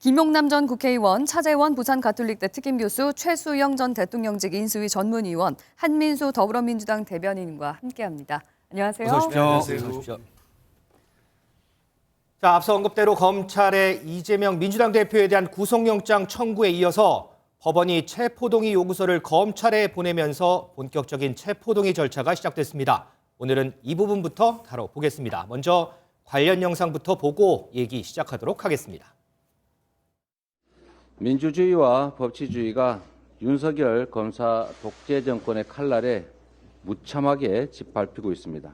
김용남 전 국회의원, 차재원 부산가톨릭대 특임교수, 최수영 전 대통령직 인수위 전문위원, 한민수 더불어민주당 대변인과 함께합니다. 안녕하세요. 어서 오십시오. 안녕하세요. 자, 앞서 언급대로 검찰의 이재명 민주당 대표에 대한 구속영장 청구에 이어서 법원이 체포동의 요구서를 검찰에 보내면서 본격적인 체포동의 절차가 시작됐습니다. 오늘은 이 부분부터 다뤄보겠습니다. 먼저 관련 영상부터 보고 얘기 시작하도록 하겠습니다. 민주주의와 법치주의가 윤석열 검사 독재 정권의 칼날에 무참하게 짓밟히고 있습니다.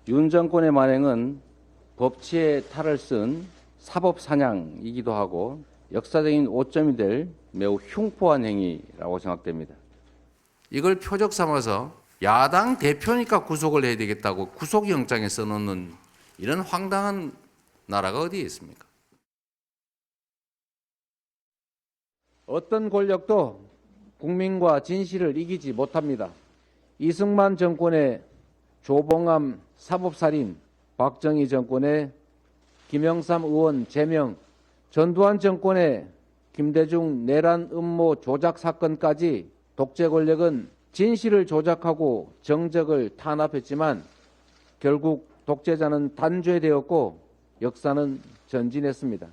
윤 정권의 만행은 법치의 탈을 쓴 사법사냥이기도 하고 역사적인 오점이 될 매우 흉포한 행위라고 생각됩니다. 이걸 표적 삼아서 야당 대표니까 구속을 해야 되겠다고 구속영장에 써놓는 이런 황당한 나라가 어디에 있습니까? 어떤 권력도 국민과 진실을 이기지 못합니다. 이승만 정권의 조봉암 사법살인, 박정희 정권의 김영삼 의원 제명, 전두환 정권의 김대중 내란 음모 조작 사건까지 독재 권력은 진실을 조작하고 정적을 탄압했지만 결국 독재자는 단죄되었고 역사는 전진했습니다.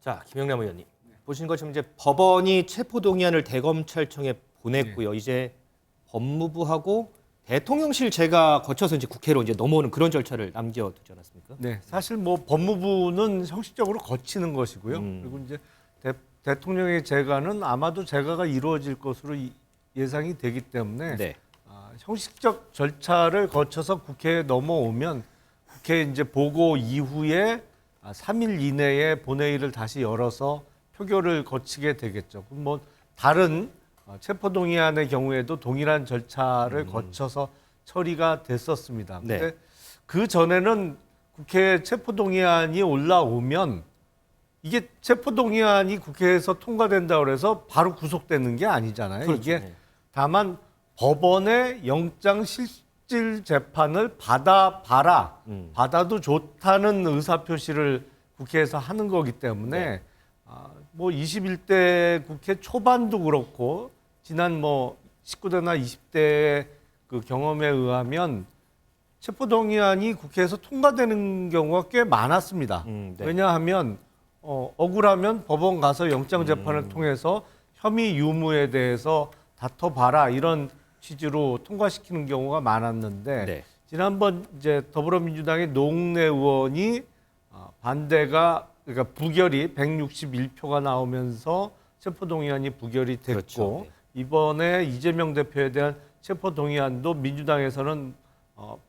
자, 김영남 의원님. 보신 것처럼 이제 법원이 체포동의안을 대검찰청에 보냈고요. 이제 법무부하고 대통령실 제가 거쳐서 이제 국회로 이제 넘어오는 그런 절차를 남겨두지 않았습니까? 네, 사실 뭐 법무부는 형식적으로 거치는 것이고요. 그리고 이제 대통령의 재가는 아마도 재가가 이루어질 것으로 예상이 되기 때문에 네. 형식적 절차를 거쳐서 국회에 넘어오면 국회 이제 보고 이후에 3일 이내에 본회의를 다시 열어서 표결을 거치게 되겠죠. 뭐 다른 체포동의안의 경우에도 동일한 절차를 거쳐서 처리가 됐었습니다. 네. 근데 그 전에는 국회에 체포동의안이 올라오면 이게 체포동의안이 국회에서 통과된다고 해서 바로 구속되는 게 아니잖아요. 그렇죠. 이게 네. 다만 법원의 영장 실질 재판을 받아봐라. 받아도 좋다는 의사표시를 국회에서 하는 거기 때문에 네. 뭐 21대 국회 초반도 그렇고 지난 뭐 19대나 20대의 그 경험에 의하면 체포동의안이 국회에서 통과되는 경우가 꽤 많았습니다. 네. 왜냐하면 억울하면 법원 가서 영장 재판을 통해서 혐의 유무에 대해서 다퉈봐라 이런 취지로 통과시키는 경우가 많았는데 네. 지난번 이제 더불어민주당의 노웅래 의원이 반대가 그러니까 부결이 161표가 나오면서 체포동의안이 부결이 됐고 그렇죠. 네. 이번에 이재명 대표에 대한 체포동의안도 민주당에서는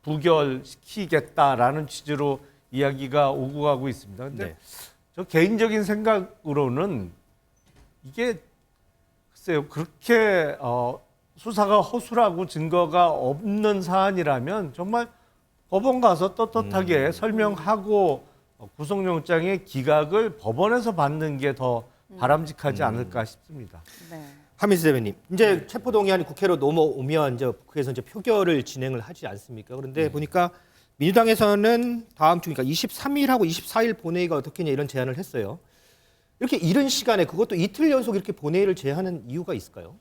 부결시키겠다라는 취지로 이야기가 오고 가고 있습니다. 근데 네. 저 개인적인 생각으로는 이게 글쎄요 그렇게 수사가 허술하고 증거가 없는 사안이라면 정말 법원 가서 떳떳하게 설명하고 구속영장의 기각을 법원에서 받는 게 더 바람직하지 않을까 싶습니다. 네. 한민수 대변인. 이제 체포동의안이 국회로 넘어오면 이제 국회에서 이제 표결을 진행을 하지 않습니까? 그런데 보니까 민주당에서는 다음 주 그러니까 23일하고 24일 본회의가 어떻겠냐 이런 제안을 했어요. 이렇게 이른 시간에 그것도 이틀 연속 이렇게 본회의를 제안하는 이유가 있을까요?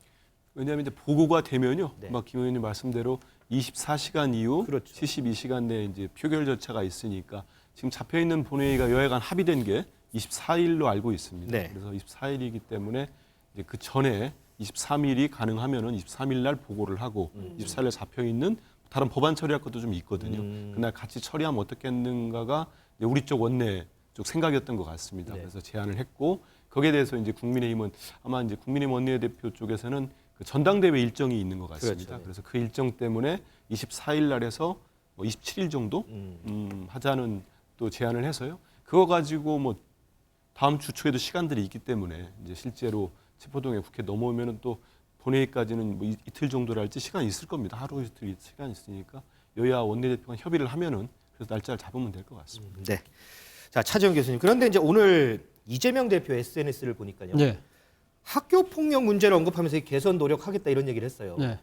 왜냐하면 이제 보고가 되면요, 네. 막 김 의원님 말씀대로 24시간 이후 그렇죠. 72시간 내에 이제 표결 절차가 있으니까 지금 잡혀 있는 본회의가 여야간 합의된 게 24일로 알고 있습니다. 네. 그래서 24일이기 때문에 이제 그 전에 23일이 가능하면은 23일 날 보고를 하고 24일 날 잡혀 있는 다른 법안 처리할 것도 좀 있거든요. 그날 같이 처리하면 어떻겠는가가 우리 쪽 원내 쪽 생각이었던 것 같습니다. 네. 그래서 제안을 했고 거기에 대해서 이제 국민의힘은 아마 이제 국민의힘 원내대표 쪽에서는 그 전당대회 일정이 있는 것 같습니다. 그렇죠. 그래서 그 일정 때문에 24일 날에서 뭐 27일 정도 하자는 또 제안을 해서요. 그거 가지고 뭐 다음 주 초에도 시간들이 있기 때문에 이제 실제로 체포동에 국회 넘어오면은 또 본회의까지는 뭐 이틀 정도랄지 시간이 있을 겁니다. 하루 이틀 시간 있으니까 여야 원내대표가 협의를 하면은 그래서 날짜를 잡으면 될 것 같습니다. 네. 자, 차재원 교수님. 그런데 이제 오늘 이재명 대표 SNS를 보니까요. 네. 학교 폭력 문제를 언급하면서 개선 노력하겠다 이런 얘기를 했어요. 네.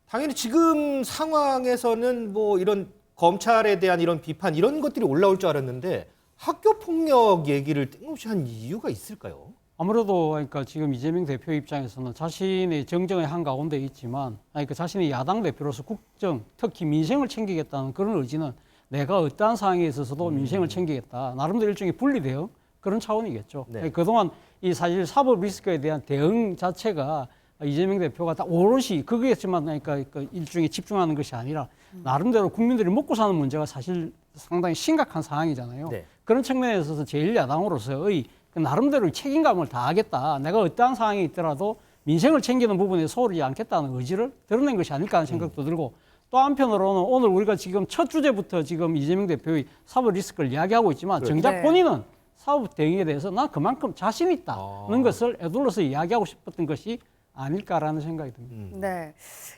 당연히 지금 상황에서는 뭐 이런 검찰에 대한 이런 비판 이런 것들이 올라올 줄 알았는데 학교 폭력 얘기를 뜬금없이 한 이유가 있을까요? 아무래도 그러니까 지금 이재명 대표 입장에서는 자신의 정정의 한 가운데 있지만 그러니까 자신이 야당 대표로서 국정, 특히 민생을 챙기겠다는 그런 의지는 내가 어떠한 상황에 있어서도 민생을 챙기겠다. 나름대로 일종의 분리대응 그런 차원이겠죠. 네. 그동안 이 사실 사법 리스크에 대한 대응 자체가 이재명 대표가 다 오롯이 그거였지만 그러니까 그 일종의 집중하는 것이 아니라 나름대로 국민들이 먹고 사는 문제가 사실 상당히 심각한 상황이잖아요. 네. 그런 측면에 있어서 제1야당으로서의 그 나름대로 책임감을 다하겠다. 내가 어떠한 상황이 있더라도 민생을 챙기는 부분에 소홀히 않겠다는 의지를 드러낸 것이 아닐까 하는 생각도 들고 또 한편으로는 오늘 우리가 지금 첫 주제부터 지금 이재명 대표의 사법 리스크를 이야기하고 있지만 정작 네. 본인은 사법 대응에 대해서 난 그만큼 자신 있다는 것을 애둘러서 이야기하고 싶었던 것이 아닐까라는 생각이 듭니다. 네.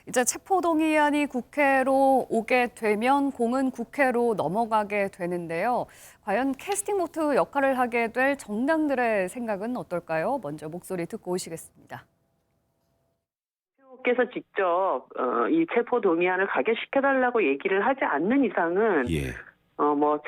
이제 체포동의안이 국회로 오게 되면 공은 국회로 넘어가게 되는데요. 과연 캐스팅 보트 역할을 하게 될 정당들의 생각은 어떨까요? 먼저 목소리 듣고 오시겠습니다. 께서 직접 이 체포 동의안을 가결시켜달라고 얘기를 하지 않는 이상은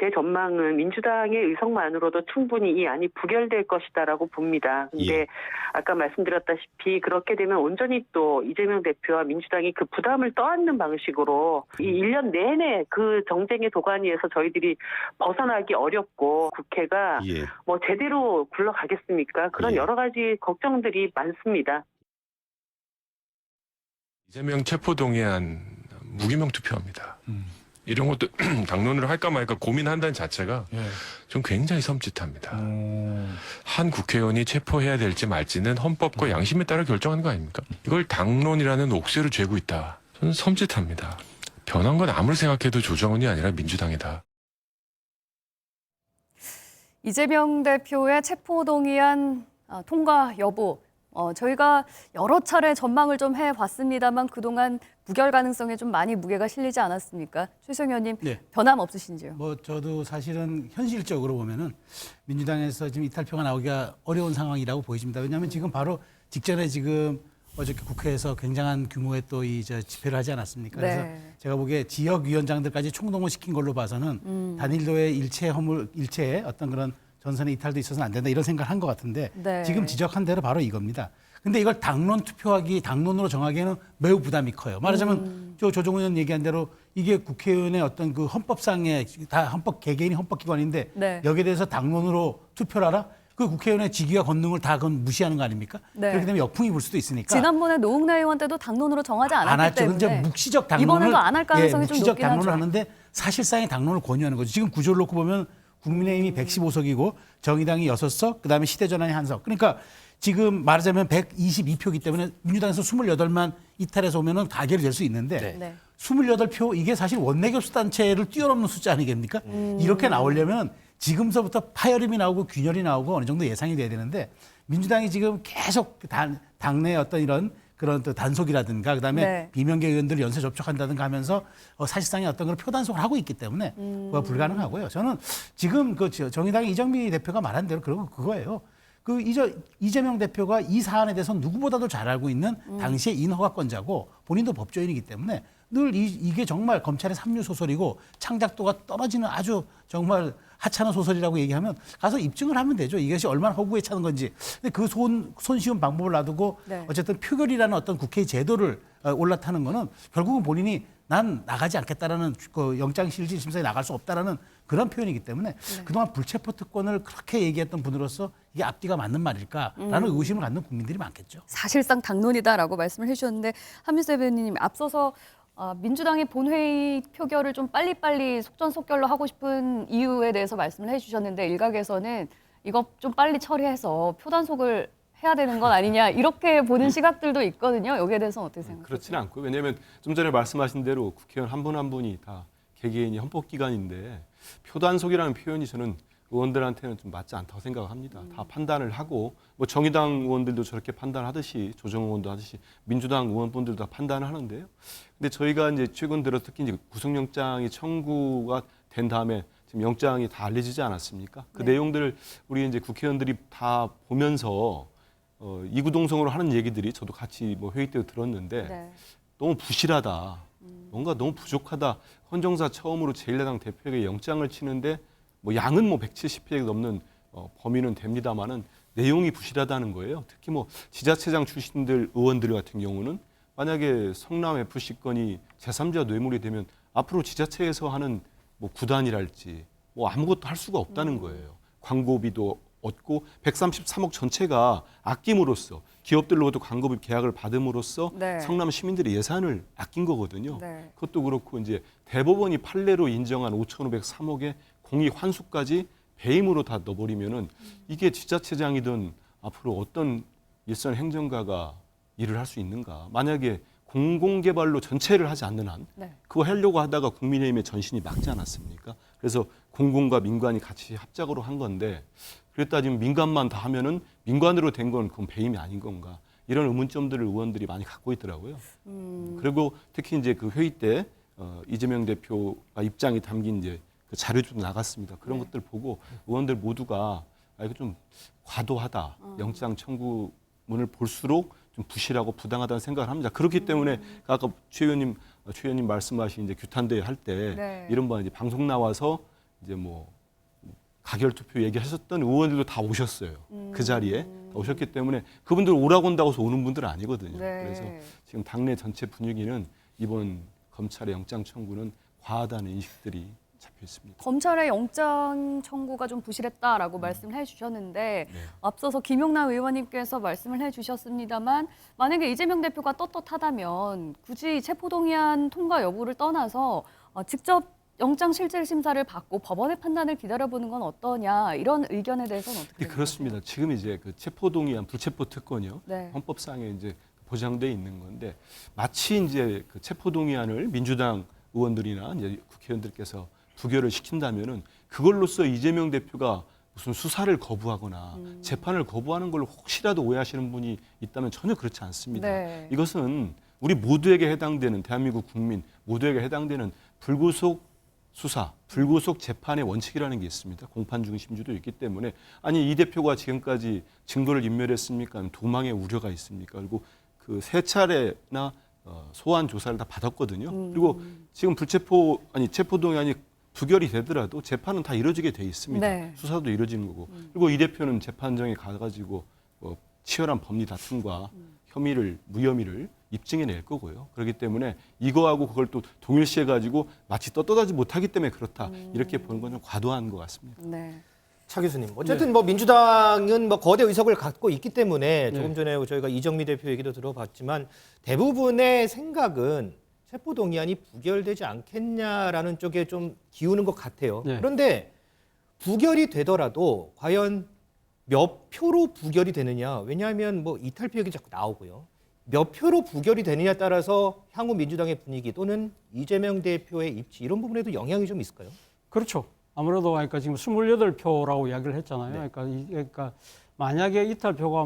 제 전망은 민주당의 의석만으로도 충분히 이 안이 부결될 것이다라고 봅니다. 근데 아까 말씀드렸다시피 그렇게 되면 온전히 또 이재명 대표와 민주당이 그 부담을 떠안는 방식으로 이 1년 내내 그 정쟁의 도가니에서 저희들이 벗어나기 어렵고 국회가 뭐 제대로 굴러가겠습니까? 그런 여러 가지 걱정들이 많습니다. 이재명 체포동의안 무기명 투표합니다. 이런 것도 당론으로 할까 말까 고민한다는 자체가 좀 굉장히 섬찟합니다. 한 국회의원이 체포해야 될지 말지는 헌법과 양심에 따라 결정하는 거 아닙니까? 이걸 당론이라는 옥새로 죄고 있다. 저는 섬찟합니다. 변한 건 아무리 생각해도 조정은이 아니라 민주당이다. 이재명 대표의 체포동의안 통과 여부, 저희가 여러 차례 전망을 좀 해봤습니다만 그동안 부결 가능성에 좀 많이 무게가 실리지 않았습니까? 최수영 의원님, 네. 변함 없으신지요? 저도 사실은 현실적으로 보면은 민주당에서 지금 이탈표가 나오기가 어려운 상황이라고 보여집니다. 왜냐하면 지금 바로 직전에 지금 어저께 국회에서 굉장한 규모의 또 집회를 하지 않았습니까? 그래서 네. 제가 보기에 지역위원장들까지 총동원 시킨 걸로 봐서는 단일도의 일체의 어떤 그런 전선의 이탈도 있어서는 안 된다 이런 생각을 한 것 같은데 네. 지금 지적한 대로 바로 이겁니다. 근데 이걸 당론으로 정하기에는 매우 부담이 커요. 말하자면 조정훈 의원 얘기한 대로 이게 국회의원의 어떤 그 헌법상의 다 개개인이 헌법기관인데 네. 여기에 대해서 당론으로 투표를 하라? 그 국회의원의 직위와 권능을 다 그건 무시하는 거 아닙니까? 네. 그렇게 되면 역풍이 불 수도 있으니까. 지난번에 노웅래 의원 때도 당론으로 정하지 안 않았기 했죠. 때문에 이제 묵시적 당론을 이번에도 안 할 가능성이 좀 묵시적 높긴 당론을 하죠. 하는데 사실상의 당론을 권유하는 거죠. 지금 구조를 놓고 보면 국민의힘이 115석이고 정의당이 6석, 그다음에 시대전환이 1석. 그러니까 지금 말하자면 122표이기 때문에 민주당에서 28만 이탈해서 오면은 가결이 될 수 있는데 네. 28표 이게 사실 원내교수 단체를 뛰어넘는 숫자 아니겠습니까? 이렇게 나오려면 지금서부터 파열음이 나오고 균열이 나오고 어느 정도 예상이 돼야 되는데 민주당이 지금 계속 당내 어떤 이런 그런 또 단속이라든가 그다음에 네. 비명계 의원들 연쇄 접촉한다든가 하면서 사실상의 어떤 그런 표단속을 하고 있기 때문에 그거 불가능하고요. 저는 지금 그 정의당의 이정미 대표가 말한 대로 그거예요. 그 이재명 대표가 이 사안에 대해서 누구보다도 잘 알고 있는 당시의 인허가권자고 본인도 법조인이기 때문에 늘 이게 정말 검찰의 삼류 소설이고 창작도가 떨어지는 아주 정말 하찮은 소설이라고 얘기하면 가서 입증을 하면 되죠. 이것이 얼마나 허구에 차는 건지. 근데 그 손쉬운 방법을 놔두고 네. 어쨌든 표결이라는 어떤 국회의 제도를 올라타는 거는 결국은 본인이 난 나가지 않겠다라는 그 영장실질심사에 나갈 수 없다라는 그런 표현이기 때문에 그동안 불체포 특권을 그렇게 얘기했던 분으로서 이게 앞뒤가 맞는 말일까라는 의구심을 갖는 국민들이 많겠죠. 사실상 당론이다라고 말씀을 해주셨는데 한민수 대변인님 앞서서 민주당이 본회의 표결을 좀 빨리빨리 속전속결로 하고 싶은 이유에 대해서 말씀을 해주셨는데 일각에서는 이거 좀 빨리 처리해서 표단속을 해야 되는 건 아니냐 이렇게 보는 시각들도 있거든요. 여기에 대해서는 어떻게 생각하세요? 그렇지는 않고요. 왜냐하면 좀 전에 말씀하신 대로 국회의원 한 분 한 분이 다 개개인이 헌법기관인데 표단속이라는 표현이 저는 의원들한테는 좀 맞지 않다고 생각합니다. 다 판단을 하고 뭐 정의당 의원들도 저렇게 판단하듯이 조정훈 의원도 하듯이 민주당 의원분들도 다 판단을 하는데요. 근데 저희가 이제 최근 들어 특히 이제 구속영장이 청구가 된 다음에 지금 영장이 다 알려지지 않았습니까? 그 네. 내용들을 우리 이제 국회의원들이 다 보면서 이구동성으로 하는 얘기들이 저도 같이 뭐 회의 때 들었는데 네. 너무 부실하다. 뭔가 너무 부족하다. 헌정사 처음으로 제1야당 대표에게 영장을 치는데 뭐 양은 뭐 170회 넘는 범위는 됩니다만은 내용이 부실하다는 거예요. 특히 뭐 지자체장 출신들 의원들 같은 경우는 만약에 성남 FC 건이 제3자 뇌물이 되면 앞으로 지자체에서 하는 뭐 구단이랄지 뭐 아무것도 할 수가 없다는 거예요. 광고비도 얻고 133억 전체가 아낌으로써 기업들로부터 광고비 계약을 받음으로써 네. 성남 시민들의 예산을 아낀 거거든요. 네. 그것도 그렇고 이제 대법원이 판례로 인정한 5,503억의 공익 환수까지 배임으로 다 넣어버리면은 이게 지자체장이든 앞으로 어떤 일선 행정가가 일을 할 수 있는가? 만약에 공공개발로 전체를 하지 않는 한 네. 그거 하려고 하다가 국민의힘의 전신이 막지 않았습니까? 그래서 공공과 민관이 같이 합작으로 한 건데 그랬다 지금 민간만 다 하면은 민관으로 된 건 그건 배임이 아닌 건가? 이런 의문점들을 의원들이 많이 갖고 있더라고요. 그리고 특히 이제 그 회의 때 이재명 대표가 입장이 담긴 이제 그 자료도 나갔습니다. 그런 것들 보고 의원들 모두가 이거 좀 과도하다. 영장 청구문을 볼수록 좀 부실하고 부당하다는 생각을 합니다. 그렇기 때문에 아까 최 의원님 말씀하신 이제 규탄대회 할 때 네. 이른바 이제 방송 나와서 이제 뭐 가결 투표 얘기하셨던 의원들도 다 오셨어요. 그 자리에 오셨기 때문에 그분들 오라고 한다고 해서 오는 분들은 아니거든요. 네. 그래서 지금 당내 전체 분위기는 이번 검찰의 영장 청구는 과하다는 인식들이 잡혀 있습니다. 검찰의 영장 청구가 좀 부실했다라고 말씀을 해주셨는데 네. 앞서서 김용남 의원님께서 말씀을 해주셨습니다만 만약에 이재명 대표가 떳떳하다면 굳이 체포동의안 통과 여부를 떠나서 직접 영장 실질 심사를 받고 법원의 판단을 기다려보는 건 어떠냐 이런 의견에 대해서는 어떻게 생각하세요? 그렇습니다. 지금 이제 그 체포동의안 불체포 특권이요. 네. 헌법상에 이제 보장돼 있는 건데 마치 이제 그 체포동의안을 민주당 의원들이나 이제 국회의원들께서 부결을 시킨다면은 그걸로써 이재명 대표가 무슨 수사를 거부하거나 재판을 거부하는 걸로 혹시라도 오해하시는 분이 있다면 전혀 그렇지 않습니다. 네. 이것은 우리 모두에게 해당되는 대한민국 국민 모두에게 해당되는 불구속 수사, 불구속 재판의 원칙이라는 게 있습니다. 공판 중심주도 있기 때문에 아니 이 대표가 지금까지 증거를 인멸했습니까? 아니면 도망의 우려가 있습니까? 그리고 그 세 차례나 소환 조사를 다 받았거든요. 그리고 지금 체포동의안이 부결이 되더라도 재판은 다 이루어지게 돼 있습니다. 네. 수사도 이루어지는 거고. 그리고 이 대표는 재판정에 가가지고 치열한 법리 다툼과 무혐의를 입증해낼 거고요. 그렇기 때문에 이거하고 그걸 또 동일시해가지고 마치 떳떳하지 못하기 때문에 그렇다. 이렇게 보는 건 좀 과도한 것 같습니다. 네. 차 교수님, 어쨌든 뭐 민주당은 뭐 거대 의석을 갖고 있기 때문에 조금 전에 저희가 이정미 대표 얘기도 들어봤지만 대부분의 생각은 체포동의안이 부결되지 않겠냐라는 쪽에 좀 기우는 것 같아요. 네. 그런데 부결이 되더라도 과연 몇 표로 부결이 되느냐? 왜냐하면 뭐 이탈표 얘기 자꾸 나오고요. 몇 표로 부결이 되느냐에 따라서 향후 민주당의 분위기 또는 이재명 대표의 입지 이런 부분에도 영향이 좀 있을까요? 그렇죠. 아무래도 그러니까 지금 28표라고 이야기를 했잖아요. 그러니까 만약에 이탈표가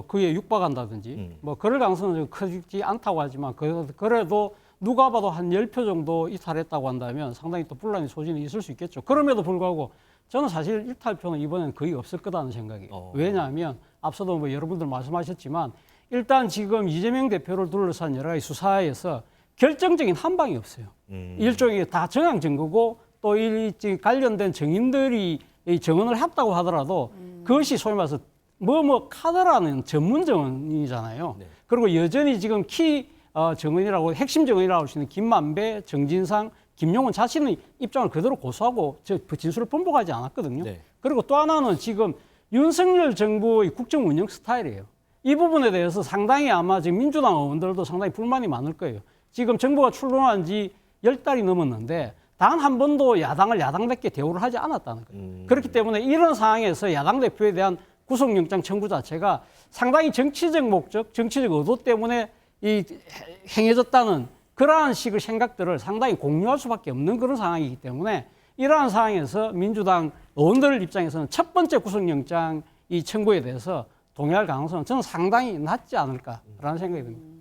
그에 육박한다든지 뭐 그럴 가능성은 크지 않다고 하지만 그래도 누가 봐도 한 10표 정도 이탈했다고 한다면 상당히 또 분란의 소진이 있을 수 있겠죠. 그럼에도 불구하고 저는 사실 이탈표는 이번엔 거의 없을 거다는 생각이에요. 왜냐하면 앞서도 뭐 여러분들 말씀하셨지만 일단 지금 이재명 대표를 둘러싼 여러 가지 수사에서 결정적인 한 방이 없어요. 일종의 다 정황 증거고 또 이 관련된 증인들이 이 증언을 했다고 하더라도 그것이 소위 말해서 카드라는 전문 증언이잖아요. 네. 그리고 여전히 지금 증언이라고 핵심 증언이라고 할 수 있는 김만배, 정진상, 김용은 자신의 입장을 그대로 고수하고 진술을 번복하지 않았거든요. 네. 그리고 또 하나는 지금 윤석열 정부의 국정 운영 스타일이에요. 이 부분에 대해서 상당히 아마 지금 민주당 의원들도 상당히 불만이 많을 거예요. 지금 정부가 출범한 지 10달이 넘었는데 단 한 번도 야당을 야당답게 대우를 하지 않았다는 거예요. 그렇기 때문에 이런 상황에서 야당 대표에 대한 구속영장 청구 자체가 상당히 정치적 목적, 정치적 의도 때문에 행해졌다는 그러한 식의 생각들을 상당히 공유할 수밖에 없는 그런 상황이기 때문에 이러한 상황에서 민주당 의원들 입장에서는 첫 번째 구속영장 이 청구에 대해서 동의할 가능성은 저는 상당히 낮지 않을까라는 생각이 듭니다.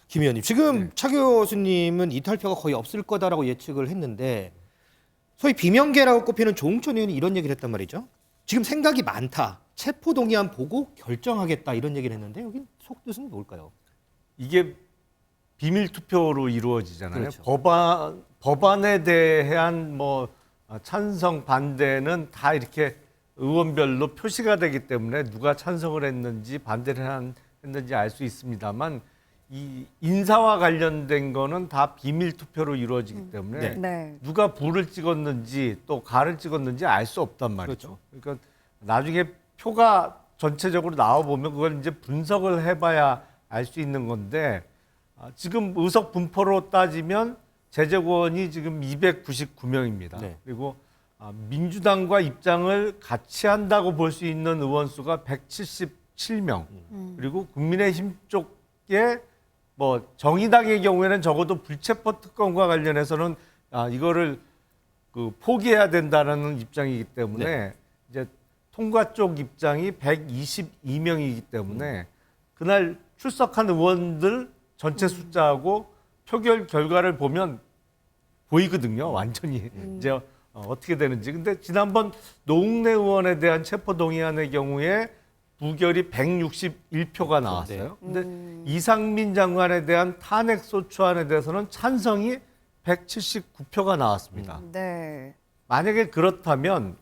김 의원님, 지금 차 교수님은 이탈표가 거의 없을 거다라고 예측을 했는데 소위 비명계라고 꼽히는 조홍천 의원이 이런 얘기를 했단 말이죠. 지금 생각이 많다. 체포동의안 보고 결정하겠다 이런 얘기를 했는데 여기 속뜻은 뭘까요? 이게 비밀 투표로 이루어지잖아요. 그렇죠. 법안에 대한 찬성 반대는 다 이렇게 의원별로 표시가 되기 때문에 누가 찬성을 했는지 반대를 했는지 알 수 있습니다만 이 인사와 관련된 거는 다 비밀 투표로 이루어지기 때문에 네. 누가 불을 찍었는지 또 가를 찍었는지 알 수 없단 말이죠. 그러니까 나중에 표가 전체적으로 나와 보면 그걸 이제 분석을 해봐야 알 수 있는 건데 지금 의석 분포로 따지면 재재권이 지금 299명입니다. 네. 그리고 민주당과 입장을 같이 한다고 볼 수 있는 의원 수가 177명. 그리고 국민의힘 쪽에 뭐 정의당의 경우에는 적어도 불체포 특권과 관련해서는 이거를 포기해야 된다는 입장이기 때문에 이제 통과 쪽 입장이 122명이기 때문에 그날 출석한 의원들 전체 숫자하고 표결 결과를 보면 보이거든요. 완전히 이제 어떻게 되는지. 근데 지난번 노웅래 의원에 대한 체포 동의안의 경우에 부결이 161표가 나왔어요. 근데 이상민 장관에 대한 탄핵 소추안에 대해서는 찬성이 179표가 나왔습니다. 네. 만약에 그렇다면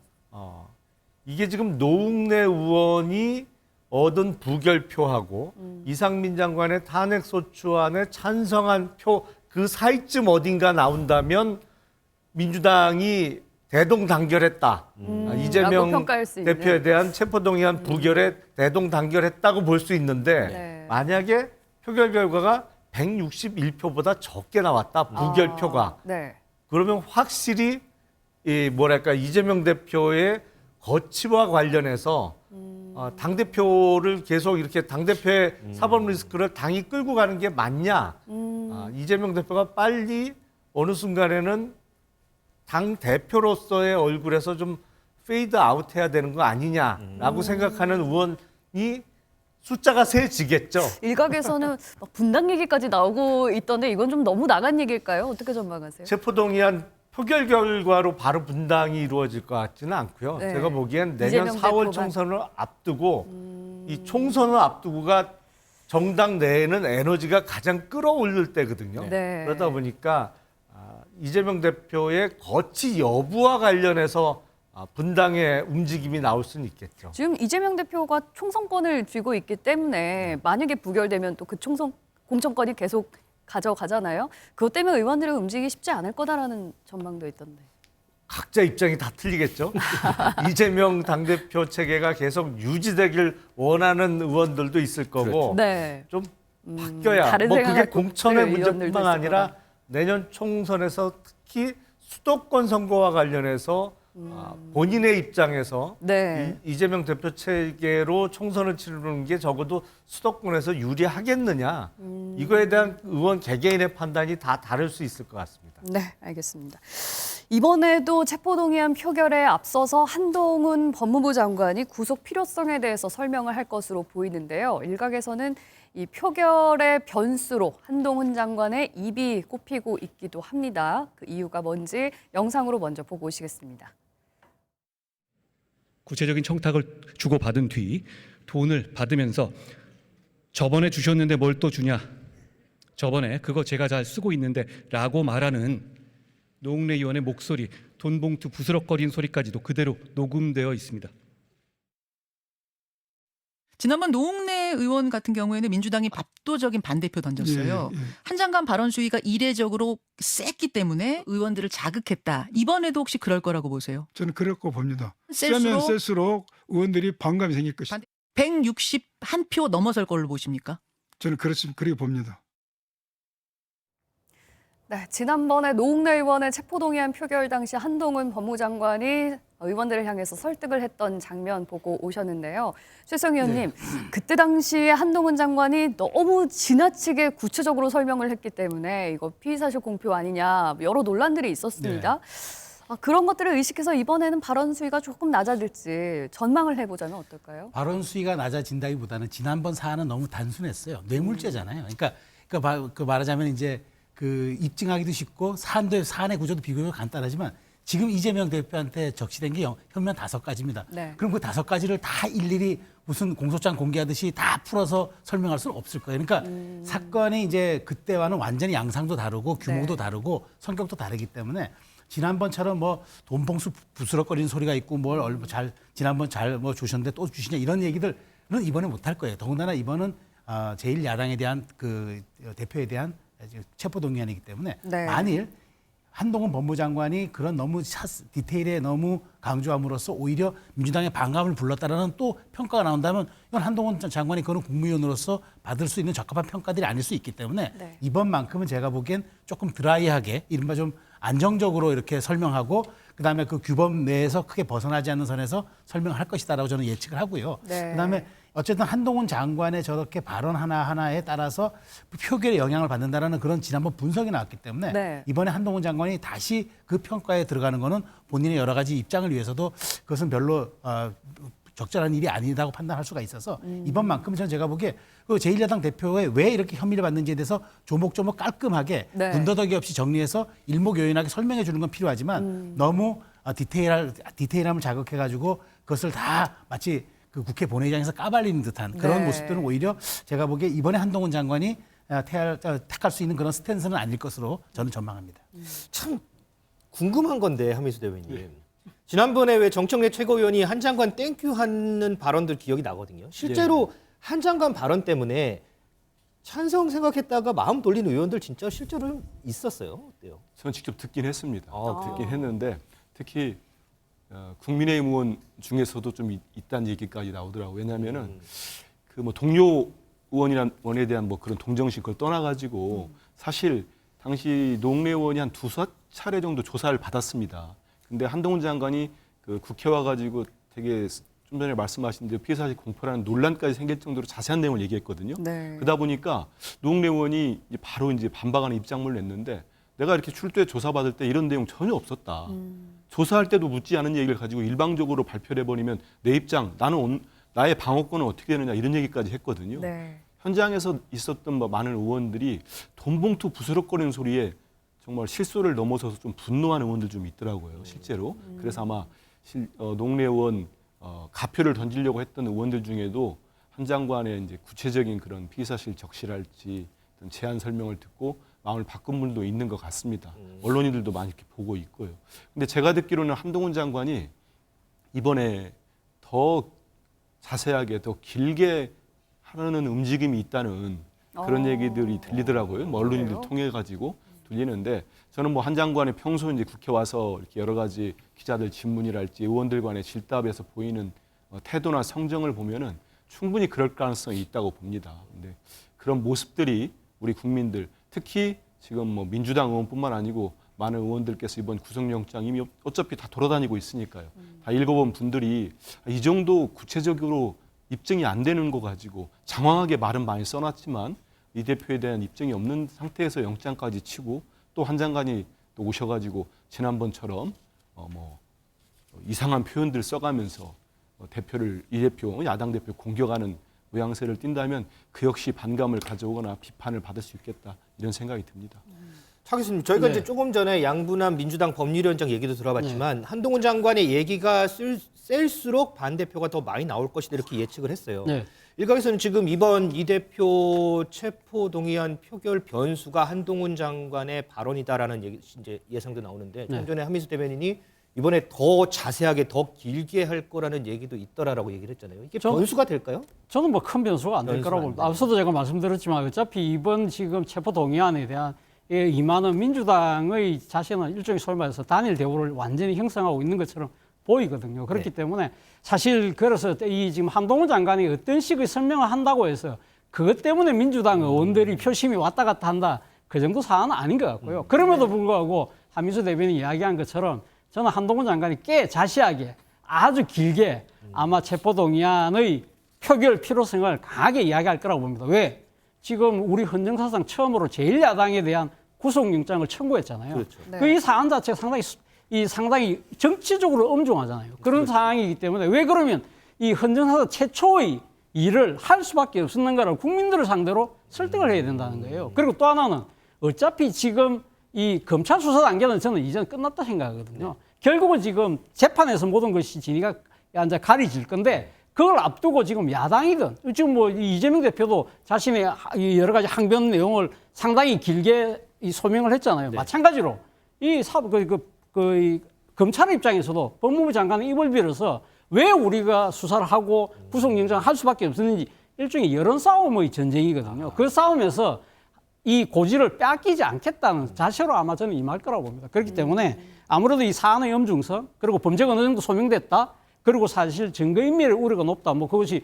이게 지금 노웅래 의원이 얻은 부결표하고 이상민 장관의 탄핵 소추안에 찬성한 표 그 사이쯤 어딘가 나온다면 민주당이 대동단결했다. 이재명 평가할 수 있는. 대표에 대한 체포동의안 부결에 대동단결했다고 볼 수 있는데 네. 만약에 표결 결과가 161표보다 적게 나왔다. 부결표가. 네. 그러면 확실히 이재명 대표의 거취와 관련해서 당대표를 계속 이렇게 당대표의 사법 리스크를 당이 끌고 가는 게 맞냐. 이재명 대표가 빨리 어느 순간에는 당대표로서의 얼굴에서 좀 페이드 아웃해야 되는 거 아니냐라고 생각하는 의원이 숫자가 세지겠죠. 일각에서는 막 분당 얘기까지 나오고 있던데 이건 좀 너무 나간 얘기일까요? 어떻게 전망하세요? 체포동의안 표결 결과로 바로 분당이 이루어질 것 같지는 않고요. 네. 제가 보기엔 내년 이재명 4월 대표만. 총선을 앞두고 이 총선을 앞두고가 정당 내에는 에너지가 가장 끌어올릴 때거든요. 네. 그러다 보니까 이재명 대표의 거취 여부와 관련해서 분당의 움직임이 나올 수는 있겠죠. 지금 이재명 대표가 총선권을 쥐고 있기 때문에 만약에 부결되면 또 그 총선 공천권이 계속 가져가잖아요. 그것 때문에 의원들은 움직이기 쉽지 않을 거다라는 전망도 있던데. 각자 입장이 다 틀리겠죠. 이재명 당대표 체계가 계속 유지되길 원하는 의원들도 있을 거고 네. 좀 바뀌어야 다른 그게 생각할 공천의 의원들도 문제뿐만 있을 아니라 내년 총선에서 특히 수도권 선거와 관련해서 본인의 입장에서 네. 이재명 대표 체계로 총선을 치르는 게 적어도 수도권에서 유리하겠느냐 이거에 대한 의원 개개인의 판단이 다 다를 수 있을 것 같습니다. 네, 알겠습니다. 이번에도 체포동의안 표결에 앞서서 한동훈 법무부 장관이 구속 필요성에 대해서 설명을 할 것으로 보이는데요. 일각에서는 이 표결의 변수로 한동훈 장관의 입이 꼽히고 있기도 합니다. 그 이유가 뭔지 영상으로 먼저 보고 오시겠습니다. 구체적인 청탁을 주고받은 뒤 돈을 받으면서 저번에 주셨는데 뭘 또 주냐? 저번에 그거 제가 잘 쓰고 있는데 라고 말하는 노웅래 의원의 목소리, 돈봉투 부스럭거리는 소리까지도 그대로 녹음되어 있습니다. 지난번 노웅래 의원 같은 경우에는 민주당이 압도적인 반대표 던졌어요. 한 장관 발언 수위가 이례적으로 셌기 때문에 의원들을 자극했다. 이번에도 혹시 그럴 거라고 보세요? 저는 그럴 거 봅니다. 셀수록 세면 셀수록 의원들이 반감이 생길 것이다. 161표 넘어설 걸로 보십니까? 저는 그렇게 봅니다. 네, 지난번에 노웅래 의원의 체포동의안 표결 당시 한동훈 법무장관이 의원들을 향해서 설득을 했던 장면 보고 오셨는데요. 최성 의원님, 그때 당시에 한동훈 장관이 너무 지나치게 구체적으로 설명을 했기 때문에 이거 피의사실 공표 아니냐 여러 논란들이 있었습니다. 그런 것들을 의식해서 이번에는 발언 수위가 조금 낮아질지 전망을 해보자면 어떨까요? 발언 수위가 낮아진다기보다는 지난번 사안은 너무 단순했어요. 뇌물죄잖아요. 그러니까 말하자면 이제 그 입증하기도 쉽고 사안의 구조도 비교적 간단하지만 지금 이재명 대표한테 적시된 게 혐의는 5가지입니다. 네. 그럼 그 5가지를 다 일일이 무슨 공소장 공개하듯이 다 풀어서 설명할 수는 없을 거예요. 그러니까 사건이 이제 그때와는 완전히 양상도 다르고 규모도 다르고 성격도 다르기 때문에 지난번처럼 뭐 돈봉수 부스럭거리는 소리가 있고 뭘 잘 지난번 잘 뭐 주셨는데 또 주시냐 이런 얘기들은 이번에 못 할 거예요. 더군다나 이번은 제1야당에 대한 그 대표에 대한 체포동의안이기 때문에 네. 만일 한동훈 법무장관이 그런 너무 디테일에 너무 강조함으로써 오히려 민주당의 반감을 불렀다라는 또 평가가 나온다면 이건 한동훈 장관이 그런 국무위원으로서 받을 수 있는 적합한 평가들이 아닐 수 있기 때문에 네. 이번만큼은 제가 보기엔 조금 드라이하게 이른바 좀 안정적으로 이렇게 설명하고 그다음에 그 규범 내에서 크게 벗어나지 않는 선에서 설명할 것이다라고 저는 예측을 하고요. 네. 그다음에 어쨌든 한동훈 장관의 저렇게 발언 하나하나에 따라서 표결에 영향을 받는다라는 그런 지난번 분석이 나왔기 때문에 네. 이번에 한동훈 장관이 다시 그 평가에 들어가는 거는 본인의 여러 가지 입장을 위해서도 그것은 별로 적절한 일이 아니라고 판단할 수가 있어서 이번만큼은 저는 제가 보기에 그 제1야당 대표에 왜 이렇게 혐의를 받는지에 대해서 조목조목 깔끔하게 네. 군더더기 없이 정리해서 일목요연하게 설명해 주는 건 필요하지만 너무 디테일함을 자극해가지고 그것을 다 마치 그 국회 본회의장에서 까발리는 듯한 그런 네. 모습들은 오히려 제가 보기에 이번에 한동훈 장관이 택할 수 있는 그런 스탠스는 아닐 것으로 저는 전망합니다. 참 궁금한 건데 하미수 대변인. 지난번에 왜 정청래 최고위원이 한 장관 땡큐 하는 발언들 기억이 나거든요. 실제로 한 장관 발언 때문에 찬성 생각했다가 마음 돌린 의원들 진짜 실제로 있었어요. 어때요? 저는 직접 듣긴 했습니다. 듣긴 했는데 특히 국민의힘 의원 중에서도 좀 있다는 얘기까지 나오더라고요. 왜냐하면은 그 뭐 동료 의원에 대한 뭐 그런 동정심 그걸 떠나가지고 사실 당시 노웅래 의원이 한 2차례 정도 조사를 받았습니다. 근데 한동훈 장관이 그 국회 와가지고 되게 좀 전에 말씀하신 대로 피해사실 공표라는 논란까지 생길 정도로 자세한 내용을 얘기했거든요. 네. 그러다 보니까 노웅래 의원이 바로 이제 반박하는 입장문을 냈는데 내가 이렇게 출두에 조사받을 때 이런 내용 전혀 없었다. 조사할 때도 묻지 않은 얘기를 가지고 일방적으로 발표를 해버리면 내 입장, 나의 방어권은 어떻게 되느냐 이런 얘기까지 했거든요. 네. 현장에서 있었던 많은 의원들이 돈봉투 부스럭거리는 소리에 정말 실소를 넘어서서 좀 분노하는 의원들 좀 있더라고요, 실제로. 그래서 아마 노웅래 의원 가표를 던지려고 했던 의원들 중에도 한 장관의 이제 구체적인 그런 피의사실 적시랄지 어떤 제안 설명을 듣고 마음을 바꾼 분도 있는 것 같습니다. 언론인들도 많이 이렇게 보고 있고요. 근데 제가 듣기로는 한동훈 장관이 이번에 더 자세하게 더 길게 하려는 움직임이 있다는 그런 얘기들이 들리더라고요. 뭐 언론인들 그래요? 통해 가지고 들리는데 저는 뭐 한 장관이 평소 이제 국회 와서 이렇게 여러 가지 기자들 질문이랄지 의원들 간의 질답에서 보이는 태도나 성정을 보면은 충분히 그럴 가능성이 있다고 봅니다. 근데 그런 모습들이 우리 국민들 특히 지금 뭐 민주당 의원뿐만 아니고 많은 의원들께서 이번 구속영장 이미 어차피 다 돌아다니고 있으니까요. 다 읽어본 분들이 이 정도 구체적으로 입증이 안 되는 거 가지고 장황하게 말은 많이 써놨지만 이 대표에 대한 입증이 없는 상태에서 영장까지 치고 또 한 장관이 또 오셔가지고 지난번처럼 뭐 이상한 표현들 써가면서 이 대표 야당 대표 공격하는 모양새를 띈다면 그 역시 반감을 가져오거나 비판을 받을 수 있겠다 이런 생각이 듭니다. 차 교수님, 저희가 네. 이제 조금 전에 양분한 민주당 법률위원장 얘기도 들어봤지만 한동훈 장관의 얘기가 셀수록 반대표가 더 많이 나올 것이다 이렇게 예측을 했어요. 네. 일각에서는 지금 이번 이 대표 체포 동의안 표결 변수가 한동훈 장관의 발언이다라는 얘기, 이제 예상도 나오는데 좀 전에 한미수 대변인이 이번에 더 자세하게 더 길게 할 거라는 얘기도 있더라라고 얘기를 했잖아요. 이게 변수가 될까요? 저는 뭐 큰 변수가 안 될 거라고 봅니다. 앞서도 제가 말씀드렸지만 어차피 이번 지금 체포 동의안에 대한 임하는 민주당의 자신은 일종의 소위 말해서 단일 대우를 완전히 형성하고 있는 것처럼 보이거든요. 그렇기 때문에 사실 그래서 이 지금 한동훈 장관이 어떤 식의 설명을 한다고 해서 그것 때문에 민주당 의원들이 표심이 왔다 갔다 한다 그 정도 사안은 아닌 것 같고요. 그럼에도 불구하고 한미수 대변인이 이야기한 것처럼 저는 한동훈 장관이 꽤 자세하게 아주 길게 아마 체포동의안의 표결 필요성을 강하게 이야기할 거라고 봅니다. 왜? 지금 우리 헌정사상 처음으로 제1야당에 대한 구속영장을 청구했잖아요. 그렇죠. 네. 이 사안 자체가 상당히 정치적으로 엄중하잖아요. 그런 상황이기 때문에 왜 그러면 이 헌정사상 최초의 일을 할 수밖에 없었는가를 국민들을 상대로 설득을 해야 된다는 거예요. 그리고 또 하나는 어차피 지금 이 검찰 수사 단계는 저는 이제 끝났다 생각하거든요. 결국은 지금 재판에서 모든 것이 진위가 이제 가려질 건데 그걸 앞두고 지금 야당이든 지금 뭐 이재명 대표도 자신의 여러 가지 항변 내용을 상당히 길게 소명을 했잖아요. 마찬가지로 이 이 검찰 입장에서도 법무부 장관의 입을 빌어서 왜 우리가 수사를 하고 구속영장을 할 수밖에 없었는지 일종의 여론 싸움의 전쟁이거든요. 그 싸움에서 이 고지를 빼앗기지 않겠다는 자세로 아마 저는 임할 거라고 봅니다. 그렇기 때문에 아무래도 이 사안의 엄중성 그리고 범죄가 어느 정도 소명됐다. 그리고 사실 증거인멸의 우려가 높다. 뭐 그것이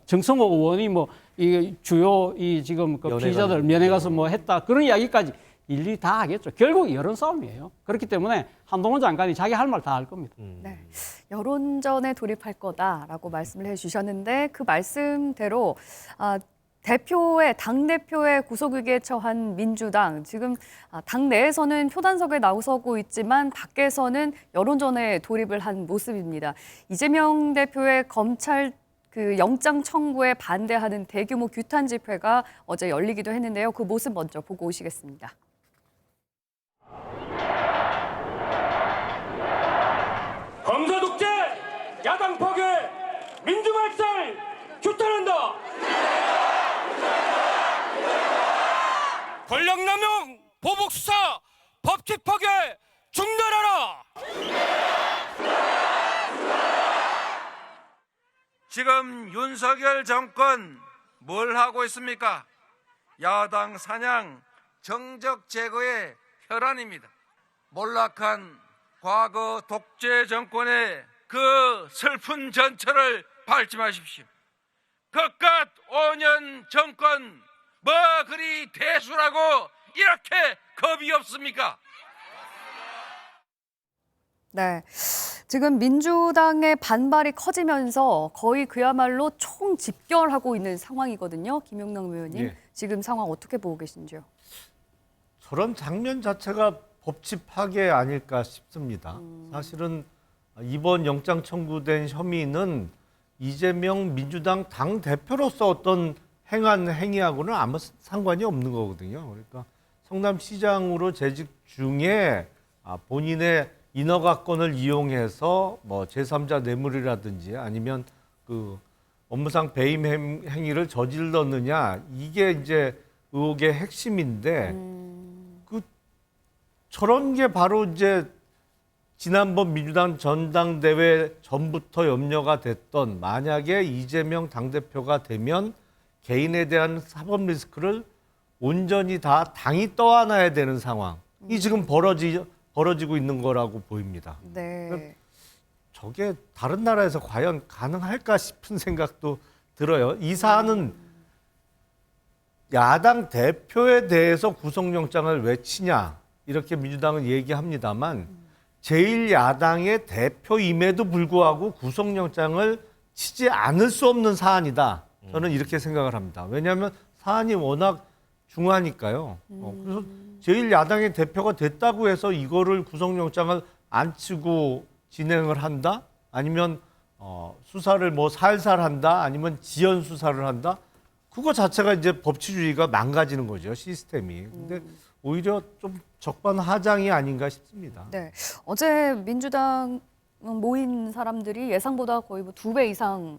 정성호 의원이 뭐 이 주요 이 지금 그 피의자들 면회 가서 뭐 했다. 그런 이야기까지 일일이 다 하겠죠. 결국 여론 싸움이에요. 그렇기 때문에 한동훈 장관이 자기 할 말 다 할 겁니다. 네, 여론전에 돌입할 거다라고 말씀을 해주셨는데 그 말씀대로 당대표의 구속위기에 처한 민주당, 지금 당 내에서는 표단석에 나서고 있지만 밖에서는 여론전에 돌입을 한 모습입니다. 이재명 대표의 검찰 영장 청구에 반대하는 대규모 규탄 집회가 어제 열리기도 했는데요. 그 모습 먼저 보고 오시겠습니다. 검사 독재, 야당 파괴, 민주말살 규탄한다. 권력남용, 보복수사, 법치 파괴 중단하라. 지금 윤석열 정권 뭘 하고 있습니까? 야당 사냥, 정적 제거의 혈안입니다. 몰락한 과거 독재 정권의 그 슬픈 전철을 밟지 마십시오. 그깟 5년 정권 뭐 그리 대수라고 이렇게 겁이 없습니까? 네, 지금 민주당의 반발이 커지면서 거의 그야말로 총집결하고 있는 상황이거든요. 김영남 의원님, 예. 지금 상황 어떻게 보고 계신지요? 저런 장면 자체가 법치 파괴 아닐까 싶습니다. 사실은 이번 영장 청구된 혐의는 이재명 민주당 당 대표로서 어떤 행한 행위하고는 아무 상관이 없는 거거든요. 그러니까 성남시장으로 재직 중에 본인의 인허가권을 이용해서 뭐 제3자 뇌물이라든지 아니면 그 업무상 배임 행위를 저질렀느냐, 이게 이제 의혹의 핵심인데 그 저런 게 바로 이제 지난번 민주당 전당대회 전부터 염려가 됐던, 만약에 이재명 당대표가 되면 개인에 대한 사법 리스크를 온전히 다 당이 떠안아야 되는 상황이 지금 벌어지고 있는 거라고 보입니다. 네. 저게 다른 나라에서 과연 가능할까 싶은 생각도 들어요. 이 사안은 야당 대표에 대해서 구속영장을 왜 치냐, 이렇게 민주당은 얘기합니다만 제1야당의 대표임에도 불구하고 구속영장을 치지 않을 수 없는 사안이다. 저는 이렇게 생각을 합니다. 왜냐하면 사안이 워낙 중하니까요. 그래서 제1야당의 대표가 됐다고 해서 이거를 구속영장을 안 치고 진행을 한다? 아니면 수사를 뭐 살살 한다? 아니면 지연 수사를 한다? 그거 자체가 이제 법치주의가 망가지는 거죠, 시스템이. 근데 오히려 좀 적반하장이 아닌가 싶습니다. 네, 어제 민주당 모인 사람들이 예상보다 거의 뭐 2배 이상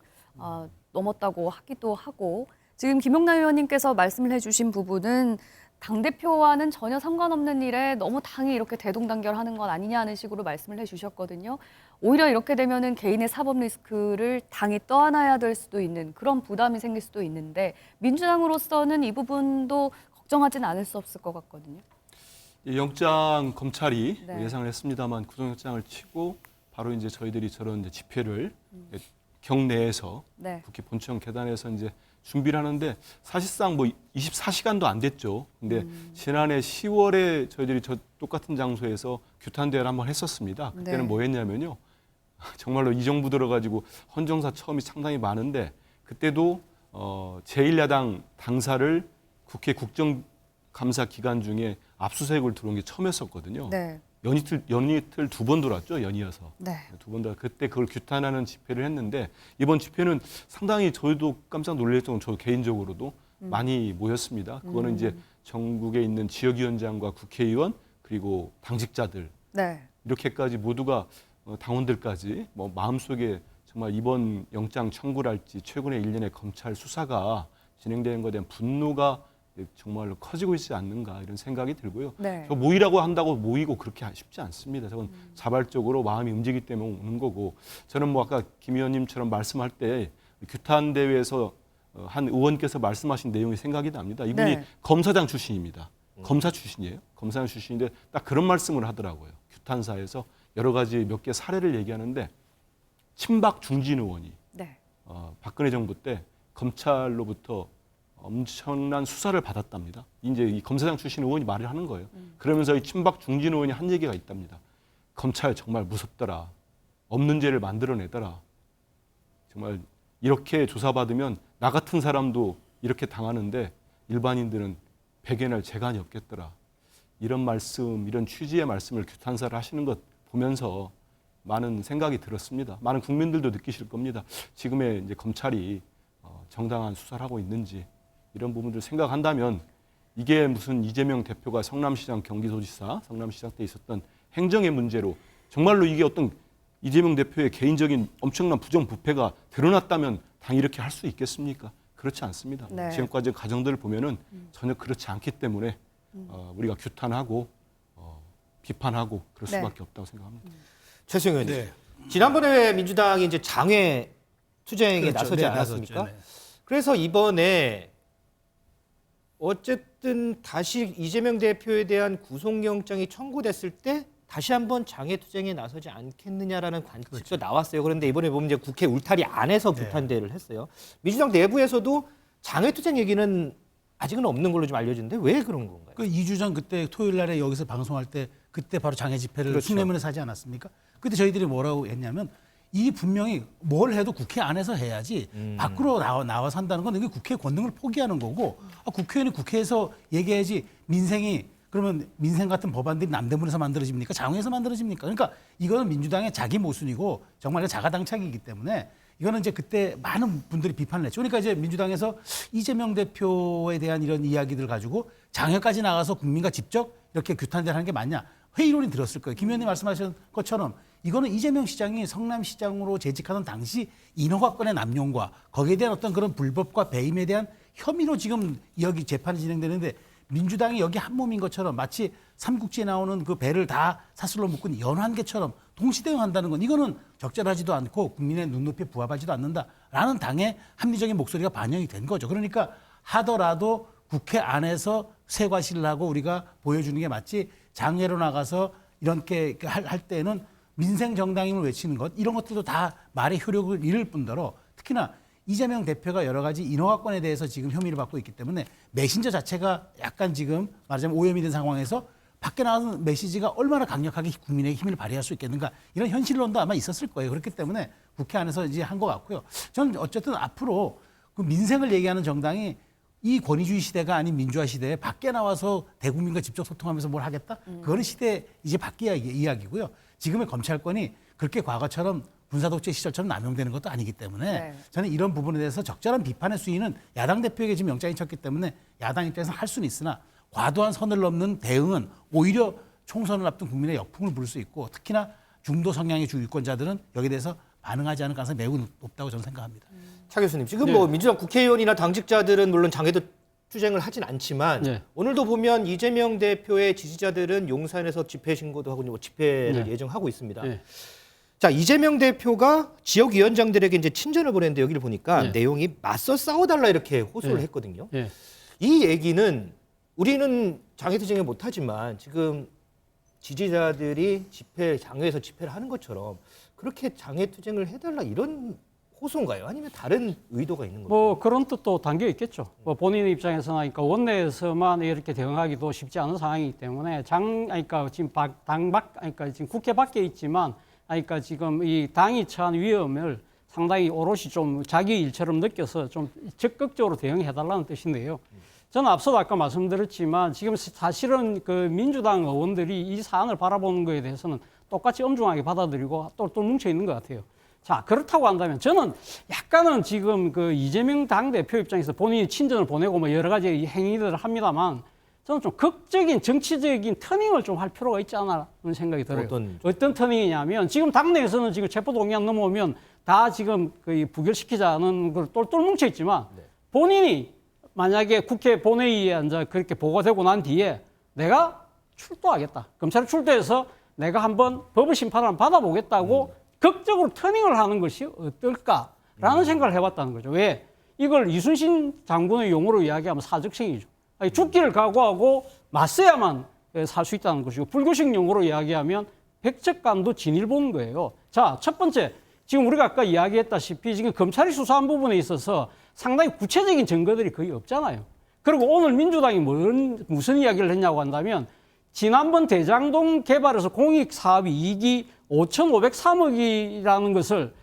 넘었다고 하기도 하고, 지금 김용남 의원님께서 말씀을 해주신 부분은 당대표와는 전혀 상관없는 일에 너무 당이 이렇게 대동단결하는 건 아니냐는 식으로 말씀을 해주셨거든요. 오히려 이렇게 되면은 개인의 사법 리스크를 당이 떠안아야 될 수도 있는 그런 부담이 생길 수도 있는데, 민주당으로서는 이 부분도 걱정하지는 않을 수 없을 것 같거든요. 영장 검찰이 네. 예상을 했습니다만 구속영장을 치고 바로 이제 저희들이 저런 이제 집회를 경내에서 네. 국회 본청 계단에서 이제 준비를 하는데 사실상 뭐 24시간도 안 됐죠. 근데 지난해 10월에 저희들이 저 똑같은 장소에서 규탄 대회를 한번 했었습니다. 그때는 네. 뭐 했냐면요. 정말로 이 정부 들어가지고 헌정사 처음이 상당히 많은데, 그때도 제1야당 당사를 국회 국정감사 기간 중에 압수수색을 들어온 게 처음이었거든요. 네. 연이틀 2번 돌았죠, 연이어서. 네. 2번 돌아. 그때 그걸 규탄하는 집회를 했는데, 이번 집회는 상당히 저희도 깜짝 놀랐던, 저 개인적으로도 많이 모였습니다. 그거는 이제 전국에 있는 지역위원장과 국회의원 그리고 당직자들, 네. 이렇게까지 모두가 당원들까지 뭐 마음속에 정말 이번 영장 청구랄지 최근의 일련의 검찰 수사가 진행되는 것에 대한 분노가 정말로 커지고 있지 않는가 이런 생각이 들고요. 네. 저 모이라고 한다고 모이고 그렇게 쉽지 않습니다. 저건 자발적으로 마음이 움직이기 때문에 오는 거고 저는 뭐 아까 김 의원님처럼 말씀할 때 규탄 대회에서 한 의원께서 말씀하신 내용이 생각이 납니다. 이분이 네. 검사장 출신입니다. 검사 출신이에요. 검사장 출신인데 딱 그런 말씀을 하더라고요. 규탄사에서 여러 가지 몇 개 사례를 얘기하는데 친박 중진 의원이 네. 박근혜 정부 때 검찰로부터 엄청난 수사를 받았답니다. 이제 이 검사장 출신 의원이 말을 하는 거예요. 그러면서 이 친박 중진 의원이 한 얘기가 있답니다. 검찰 정말 무섭더라. 없는 죄를 만들어내더라. 정말 이렇게 조사받으면 나 같은 사람도 이렇게 당하는데 일반인들은 배견할 재간이 없겠더라. 이런 말씀, 이런 취지의 말씀을 규탄사를 하시는 것 보면서 많은 생각이 들었습니다. 많은 국민들도 느끼실 겁니다. 지금의 이제 검찰이 정당한 수사를 하고 있는지 이런 부분들 생각한다면 이게 무슨 이재명 대표가 성남시장 경기도지사, 성남시장 때 있었던 행정의 문제로 정말로 이게 어떤 이재명 대표의 개인적인 엄청난 부정부패가 드러났다면 당연히 이렇게 할 수 있겠습니까? 그렇지 않습니다. 네. 지금까지 과정들을 보면은 전혀 그렇지 않기 때문에 우리가 규탄하고 비판하고 그럴 네. 수밖에 없다고 생각합니다. 최승 의원님, 지난번에 민주당이 이제 장외 투쟁에 그렇죠. 나서지 네, 않았습니까? 나섰죠. 네. 그래서 이번에 어쨌든 다시 이재명 대표에 대한 구속영장이 청구됐을 때 다시 한번 장외투쟁에 나서지 않겠느냐라는 관측도 그렇죠. 나왔어요. 그런데 이번에 보면 이제 국회 울타리 안에서 규탄대를 했어요. 민주당 내부에서도 장외투쟁 얘기는 아직은 없는 걸로 좀 알려지는데 왜 그런 건가요? 그 2주 전 그때 토요일 날에 여기서 방송할 때 그때 바로 장애 집회를 그렇죠. 숭례문에서 하지 않았습니까? 그때 저희들이 뭐라고 했냐면 이 분명히 뭘 해도 국회 안에서 해야지 밖으로 나와서 한다는 건 이게 국회 권능을 포기하는 거고 국회의원이 국회에서 얘기해야지 민생이 그러면 민생 같은 법안들이 남대문에서 만들어집니까? 장외에서 만들어집니까? 그러니까 이거는 민주당의 자기 모순이고 정말 자가당착이기 때문에 이거는 이제 그때 많은 분들이 비판을 했죠. 그러니까 이제 민주당에서 이재명 대표에 대한 이런 이야기들 가지고 장외까지 나가서 국민과 직접 이렇게 규탄대를 하는 게 맞냐? 회의론이 들었을 거예요. 김 의원님 말씀하신 것처럼 이거는 이재명 시장이 성남시장으로 재직하던 당시 인허가권의 남용과 거기에 대한 어떤 그런 불법과 배임에 대한 혐의로 지금 여기 재판이 진행되는데 민주당이 여기 한 몸인 것처럼 마치 삼국지에 나오는 그 배를 다 사슬로 묶은 연환계처럼 동시대응한다는 건 이거는 적절하지도 않고 국민의 눈높이에 부합하지도 않는다라는 당의 합리적인 목소리가 반영이 된 거죠. 그러니까 하더라도 국회 안에서 세과시를 하고 우리가 보여주는 게 맞지 장외로 나가서 이렇게 할 때는 민생 정당임을 외치는 것 이런 것들도 다 말의 효력을 잃을 뿐더러 특히나 이재명 대표가 여러 가지 인허가권에 대해서 지금 혐의를 받고 있기 때문에 메신저 자체가 약간 지금 말하자면 오염이 된 상황에서 밖에 나가는 메시지가 얼마나 강력하게 국민에게 힘을 발휘할 수 있겠는가 이런 현실론도 아마 있었을 거예요. 그렇기 때문에 국회 안에서 이제 한 것 같고요. 저는 어쨌든 앞으로 그 민생을 얘기하는 정당이 이 권위주의 시대가 아닌 민주화 시대에 밖에 나와서 대국민과 직접 소통하면서 뭘 하겠다? 그거는 시대 이제 바뀌어야 이야기고요. 지금의 검찰권이 그렇게 과거처럼 군사독재 시절처럼 남용되는 것도 아니기 때문에 저는 이런 부분에 대해서 적절한 비판의 수위는 야당 대표에게 지금 영장이 쳤기 때문에 야당 입장에서 할 수는 있으나 과도한 선을 넘는 대응은 오히려 총선을 앞둔 국민의 역풍을 부를 수 있고 특히나 중도 성향의 주유권자들은 여기에 대해서 반응하지 않을 가능성이 매우 높다고 저는 생각합니다. 차 교수님, 지금 뭐 민주당 국회의원이나 당직자들은 물론 장외도 투쟁을 하진 않지만 오늘도 보면 이재명 대표의 지지자들은 용산에서 집회 신고도 하고 뭐 집회를 예정하고 있습니다. 자, 이재명 대표가 지역위원장들에게 이제 친전을 보냈는데 여기를 보니까 내용이 맞서 싸워달라 이렇게 호소를 했거든요. 이 얘기는 우리는 장외투쟁을 못하지만 지금 지지자들이 장외에서 집회를 하는 것처럼 그렇게 장외투쟁을 해달라 이런 호소인가요? 아니면 다른 의도가 있는 건가요? 뭐 그런 뜻도 담겨 있겠죠. 뭐 본인 입장에서는 그러니까 원내에서만 이렇게 대응하기도 쉽지 않은 상황이기 때문에 그러니까 지금 그러니까 지금 국회 밖에 있지만 그러니까 지금 이 당이 처한 위험을 상당히 오롯이 좀 자기 일처럼 느껴서 좀 적극적으로 대응해달라는 뜻인데요. 저는 앞서도 아까 말씀드렸지만 지금 사실은 그 민주당 의원들이 이 사안을 바라보는 거에 대해서는 똑같이 엄중하게 받아들이고 또 뭉쳐 있는 것 같아요. 자, 그렇다고 한다면 저는 약간은 지금 그 이재명 당대표 입장에서 본인이 친전을 보내고 뭐 여러 가지 행위들을 합니다만 저는 좀 극적인 정치적인 터닝을 좀 할 필요가 있지 않나 하는 생각이 들어요. 어떤 터닝이냐면 지금 당내에서는 지금 체포동의안 넘어오면 다 지금 거의 부결시키자는 걸 똘똘 뭉쳐 있지만 본인이 만약에 국회 본회의에 이제 그렇게 보고되고 난 뒤에 내가 출두하겠다. 검찰에 출두해서 내가 한번 법의 심판을 받아보겠다고 극적으로 터닝을 하는 것이 어떨까라는 생각을 해봤다는 거죠. 왜? 이걸 이순신 장군의 용어로 이야기하면 사적생이죠. 아니, 죽기를 각오하고 맞서야만 살 수 있다는 것이고, 불교식 용어로 이야기하면 백척간도 진일 보는 거예요. 자, 첫 번째, 지금 우리가 아까 이야기했다시피 지금 검찰이 수사한 부분에 있어서 상당히 구체적인 증거들이 거의 없잖아요. 그리고 오늘 민주당이 무슨 이야기를 했냐고 한다면, 지난번 대장동 개발에서 공익사업 이익이 5,503억이라는 것을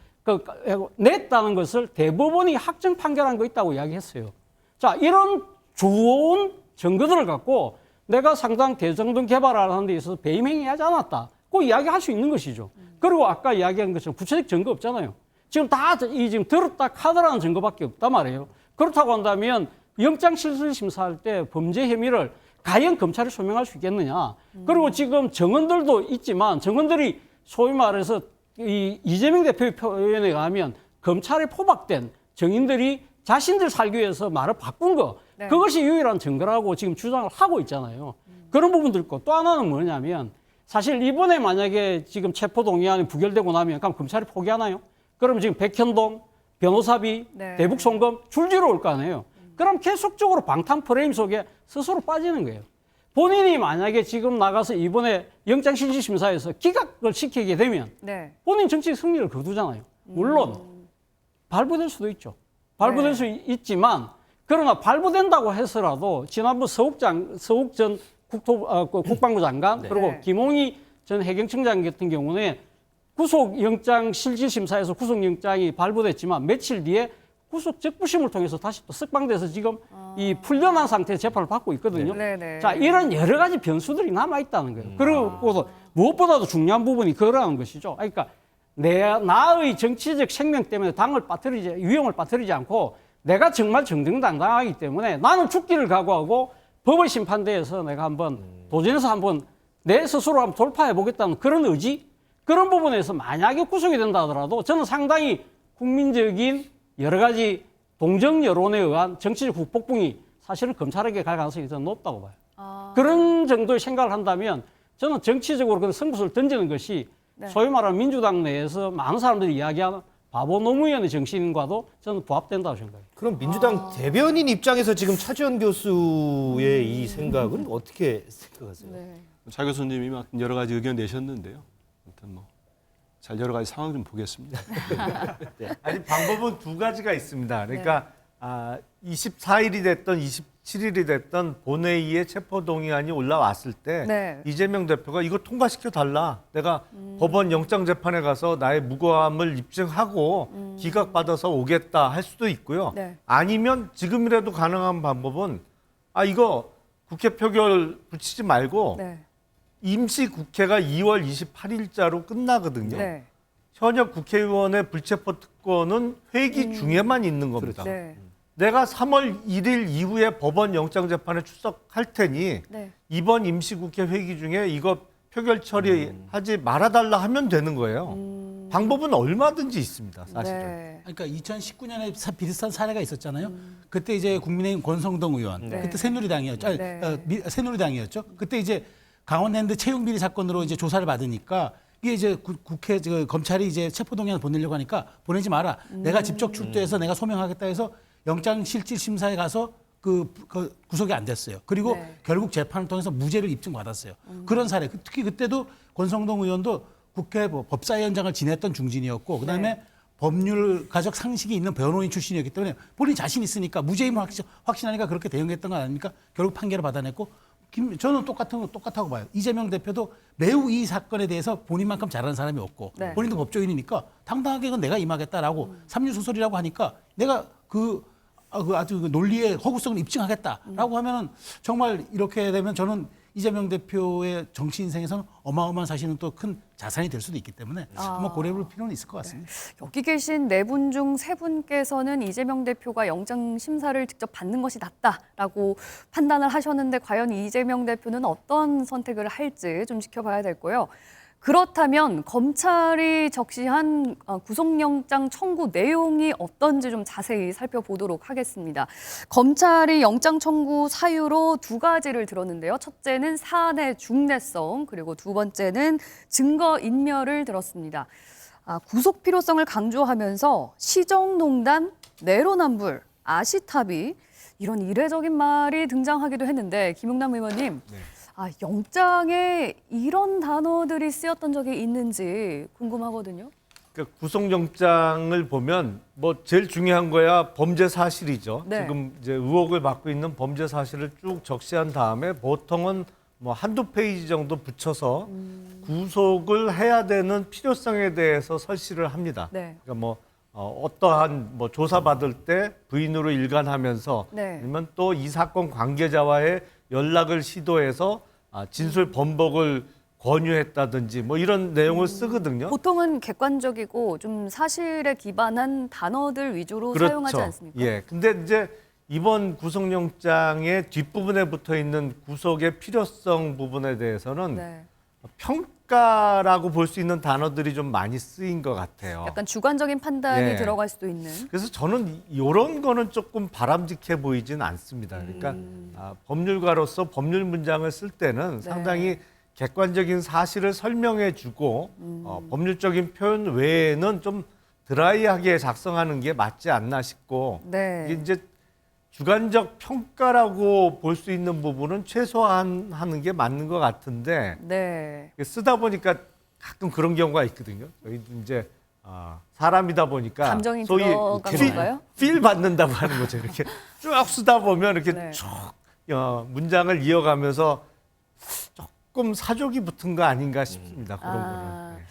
냈다는 것을 대법원이 확정 판결한 거 있다고 이야기했어요. 자, 이런 좋은 증거들을 갖고 내가 상당 대장동 개발하는 데 있어서 배임행위하지 않았다. 그 이야기할 수 있는 것이죠. 그리고 아까 이야기한 것처럼 구체적 증거 없잖아요. 지금 다 지금 들었다 카더라는 증거밖에 없단 말이에요. 그렇다고 한다면 영장실질심사할 때 범죄 혐의를 과연 검찰이 소명할 수 있겠느냐. 그리고 지금 정언들도 있지만 정언들이 소위 말해서 이재명 대표의 표현에 의하면 검찰에 포박된 정인들이 자신들 살기 위해서 말을 바꾼 거, 네. 그것이 유일한 증거라고 지금 주장을 하고 있잖아요. 그런 부분도 있고, 또 하나는 뭐냐면 사실 이번에 만약에 지금 체포동의안이 부결되고 나면 그럼 검찰이 포기하나요? 그럼 지금 백현동, 변호사비, 네. 대북송금 줄지러 올 거 아니에요. 그럼 계속적으로 방탄 프레임 속에 스스로 빠지는 거예요. 본인이 만약에 지금 나가서 이번에 영장실질심사에서 기각을 시키게 되면 네. 본인 정치적 승리를 거두잖아요. 물론 발부될 수도 있죠. 발부될 수 있지만, 그러나 발부된다고 해서라도 지난번 서욱 전 국방부 장관, 그리고 네. 김홍희 전 해경청장 같은 경우는 구속영장 실질심사에서 구속영장이 발부됐지만 며칠 뒤에 구속 적부심을 통해서 다시 또 석방돼서 지금 이 풀려난 상태에서 재판을 받고 있거든요. 네, 네. 자, 이런 여러 가지 변수들이 남아있다는 거예요. 그리고 무엇보다도 중요한 부분이 그거라는 것이죠. 그러니까 나의 정치적 생명 때문에 위험을 빠뜨리지 않고 내가 정말 정정당당하기 때문에 나는 죽기를 각오하고 법의 심판대에서 내가 한번 도전해서 한번 내 스스로 한번 돌파해 보겠다는 그런 의지, 그런 부분에서 만약에 구속이 된다 하더라도 저는 상당히 국민적인 여러 가지 동정 여론에 의한 정치적 후폭풍이 사실은 검찰에게 갈 가능성이 더 높다고 봐요. 그런 정도의 생각을 한다면 저는 정치적으로 그런 승부수를 던지는 것이 네. 소위 말하는 민주당 내에서 많은 사람들이 이야기하는 바보 노무현의 정신과도 저는 부합된다고 생각해요. 그럼 민주당 대변인 입장에서 지금 차지원 교수의 이 생각은 어떻게 생각하세요? 네. 차 교수님이 막 여러 가지 의견 내셨는데요. 아무튼 잘 여러 가지 상황 좀 보겠습니다. 아니, 방법은 두 가지가 있습니다. 그러니까 24일이 됐던 27일이 됐던 본회의에 체포동의안이 올라왔을 때 네. 이재명 대표가 이거 통과시켜 달라. 내가 법원 영장재판에 가서 나의 무고함을 입증하고 기각받아서 오겠다 할 수도 있고요. 네. 아니면 지금이라도 가능한 방법은 이거 국회 표결 붙이지 말고 네. 임시 국회가 2월 28일자로 끝나거든요. 네. 현역 국회의원의 불체포 특권은 회기 중에만 있는 겁니다. 네. 내가 3월 1일 이후에 법원 영장재판에 출석할 테니 네. 이번 임시국회 회기 중에 이거 표결 처리하지 말아달라 하면 되는 거예요. 방법은 얼마든지 있습니다, 사실은. 네. 그러니까 2019년에 비슷한 사례가 있었잖아요. 그때 이제 국민의힘 권성동 의원, 네. 그때 새누리당이었죠. 네. 새누리당이었죠. 그때 이제 강원랜드 채용 비리 사건으로 이제 조사를 받으니까 이게 이제 국회 검찰이 이제 체포동의안을 보내려고 하니까 보내지 마라. 내가 직접 출두해서 내가 소명하겠다 해서 영장실질심사에 가서 그 구속이 안 됐어요. 그리고 네. 결국 재판을 통해서 무죄를 입증받았어요. 그런 사례. 특히 그때도 권성동 의원도 국회 법사위원장을 지냈던 중진이었고 그다음에 법률 가족 상식이 있는 변호인 출신이었기 때문에 본인 자신 있으니까 무죄임을 확신하니까 그렇게 대응했던 거 아닙니까? 결국 판결을 받아냈고 저는 똑같다고 봐요. 이재명 대표도 매우 이 사건에 대해서 본인만큼 잘하는 사람이 없고 네. 본인도 법조인이니까 당당하게 이건 내가 임하겠다라고 삼류소설이라고 하니까 내가 아주 그 논리의 허구성을 입증하겠다라고 하면은 정말 이렇게 되면 저는 이재명 대표의 정치 인생에서는 어마어마한 사실은 또 큰 자산이 될 수도 있기 때문에 한번 고려해볼 필요는 있을 것 같습니다. 여기 계신 네 분 중 세 분께서는 이재명 대표가 영장 심사를 직접 받는 것이 낫다라고 판단을 하셨는데 과연 이재명 대표는 어떤 선택을 할지 좀 지켜봐야 될 거고요. 그렇다면 검찰이 적시한 구속영장 청구 내용이 어떤지 좀 자세히 살펴보도록 하겠습니다. 검찰이 영장 청구 사유로 두 가지를 들었는데요. 첫째는 사안의 중대성, 그리고 두 번째는 증거인멸을 들었습니다. 구속 필요성을 강조하면서 시정농단, 내로남불, 아시타비 이런 이례적인 말이 등장하기도 했는데 김용남 의원님, 영장에 이런 단어들이 쓰였던 적이 있는지 궁금하거든요. 그러니까 구속영장을 보면 뭐 제일 중요한 거야 범죄 사실이죠. 네. 지금 이제 의혹을 받고 있는 범죄 사실을 쭉 적시한 다음에 보통은 뭐 한두 페이지 정도 붙여서 구속을 해야 되는 필요성에 대해서 설시를 합니다. 네. 그러니까 뭐 어떠한 뭐 조사받을 때 부인으로 일관하면서 네. 아니면 또 이 사건 관계자와의 연락을 시도해서 진술 번복을 권유했다든지 뭐 이런 내용을 쓰거든요. 보통은 객관적이고 좀 사실에 기반한 단어들 위주로 그렇죠. 사용하지 않습니까? 예. 근데 이제 이번 구속영장의 뒷부분에 붙어 있는 구속의 필요성 부분에 대해서는 네. 평가라고 볼 수 있는 단어들이 좀 많이 쓰인 것 같아요. 약간 주관적인 판단이 예. 들어갈 수도 있는. 그래서 저는 이런 거는 조금 바람직해 보이진 않습니다. 그러니까 법률가로서 법률 문장을 쓸 때는 네. 상당히 객관적인 사실을 설명해주고 법률적인 표현 외에는 좀 드라이하게 작성하는 게 맞지 않나 싶고 네. 이게 이제 주관적 평가라고 볼 수 있는 부분은 최소한 하는 게 맞는 것 같은데 네. 쓰다 보니까 가끔 그런 경우가 있거든요. 저희도 이제 사람이다 보니까 감정이 소위 들어간 건가요? 필 받는다고 하는 거죠. 이렇게 쭉 쓰다 보면 이렇게 네. 쭉 문장을 이어가면서 조금 사족이 붙은 거 아닌가 싶습니다. 그런 거는. 네.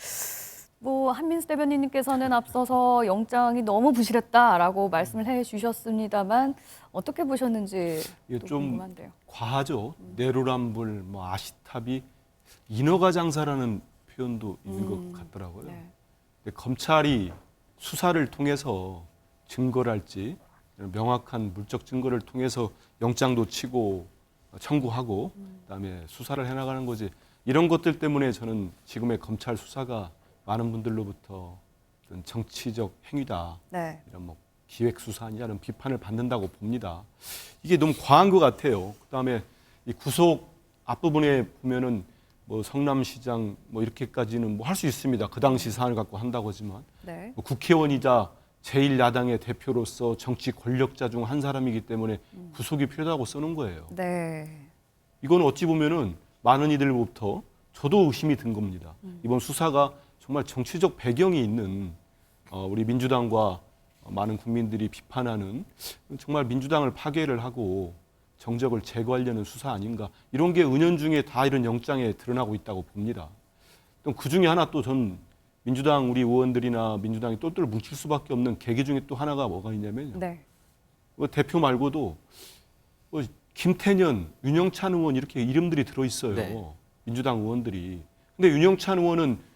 뭐 한민수 대변인님께서는 앞서서 영장이 너무 부실했다라고 말씀을 해주셨습니다만 어떻게 보셨는지 이게 또 좀 궁금한데요. 과하죠. 내로남불, 뭐 아시타비, 인허가 장사라는 표현도 있는 것 같더라고요. 네. 근데 검찰이 수사를 통해서 증거를 할지 명확한 물적 증거를 통해서 영장도 치고 청구하고 그다음에 수사를 해나가는 거지. 이런 것들 때문에 저는 지금의 검찰 수사가 많은 분들로부터 어떤 정치적 행위다. 네. 이런 뭐 기획 수사냐 이런 비판을 받는다고 봅니다. 이게 너무 과한 것 같아요. 그다음에 이 구속 앞부분에 보면은 뭐 성남시장 뭐 이렇게까지는 뭐 할 수 있습니다. 그 당시 사안을 갖고 한다고 하지만 네. 뭐 국회의원이자 제1야당의 대표로서 정치 권력자 중 한 사람이기 때문에 구속이 필요하다고 쓰는 거예요. 네. 이건 어찌 보면은 많은 이들로부터 저도 의심이 든 겁니다. 이번 수사가 정말 정치적 배경이 있는 우리 민주당과 많은 국민들이 비판하는 정말 민주당을 파괴를 하고 정적을 제거하려는 수사 아닌가. 이런 게 은연중에 다 이런 영장에 드러나고 있다고 봅니다. 또 그중에 하나 또 전 민주당 우리 의원들이나 민주당이 똘똘 뭉칠 수밖에 없는 계기 중에 또 하나가 뭐가 있냐면요. 네. 뭐 대표 말고도 뭐 김태년, 윤영찬 의원 이렇게 이름들이 들어있어요. 네. 민주당 의원들이. 근데 윤영찬 의원은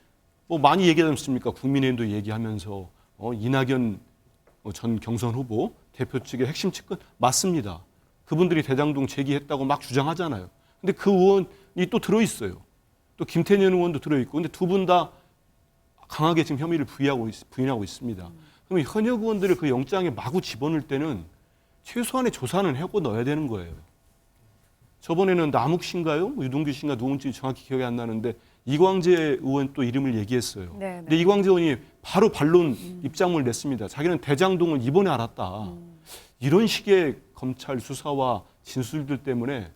뭐 많이 얘기하지 않습니까? 국민의힘도 얘기하면서 이낙연 전 경선 후보 대표 측의 핵심 측근 맞습니다. 그분들이 대장동 제기했다고 막 주장하잖아요. 근데 그 의원이 또 들어있어요. 또 김태년 의원도 들어있고. 근데 두 분 다 강하게 지금 혐의를 부인하고 있습니다. 그러면 현역 의원들을 그 영장에 마구 집어넣을 때는 최소한의 조사는 하고 넣어야 되는 거예요. 저번에는 남욱 씨인가요? 유동규 씨인가 누군지 정확히 기억이 안 나는데 이광재 의원 또 이름을 얘기했어요. 네, 근데 이광재 의원이 바로 반론 입장문을 냈습니다. 자기는 대장동을 이번에 알았다. 이런 식의 검찰 수사와 진술들 때문에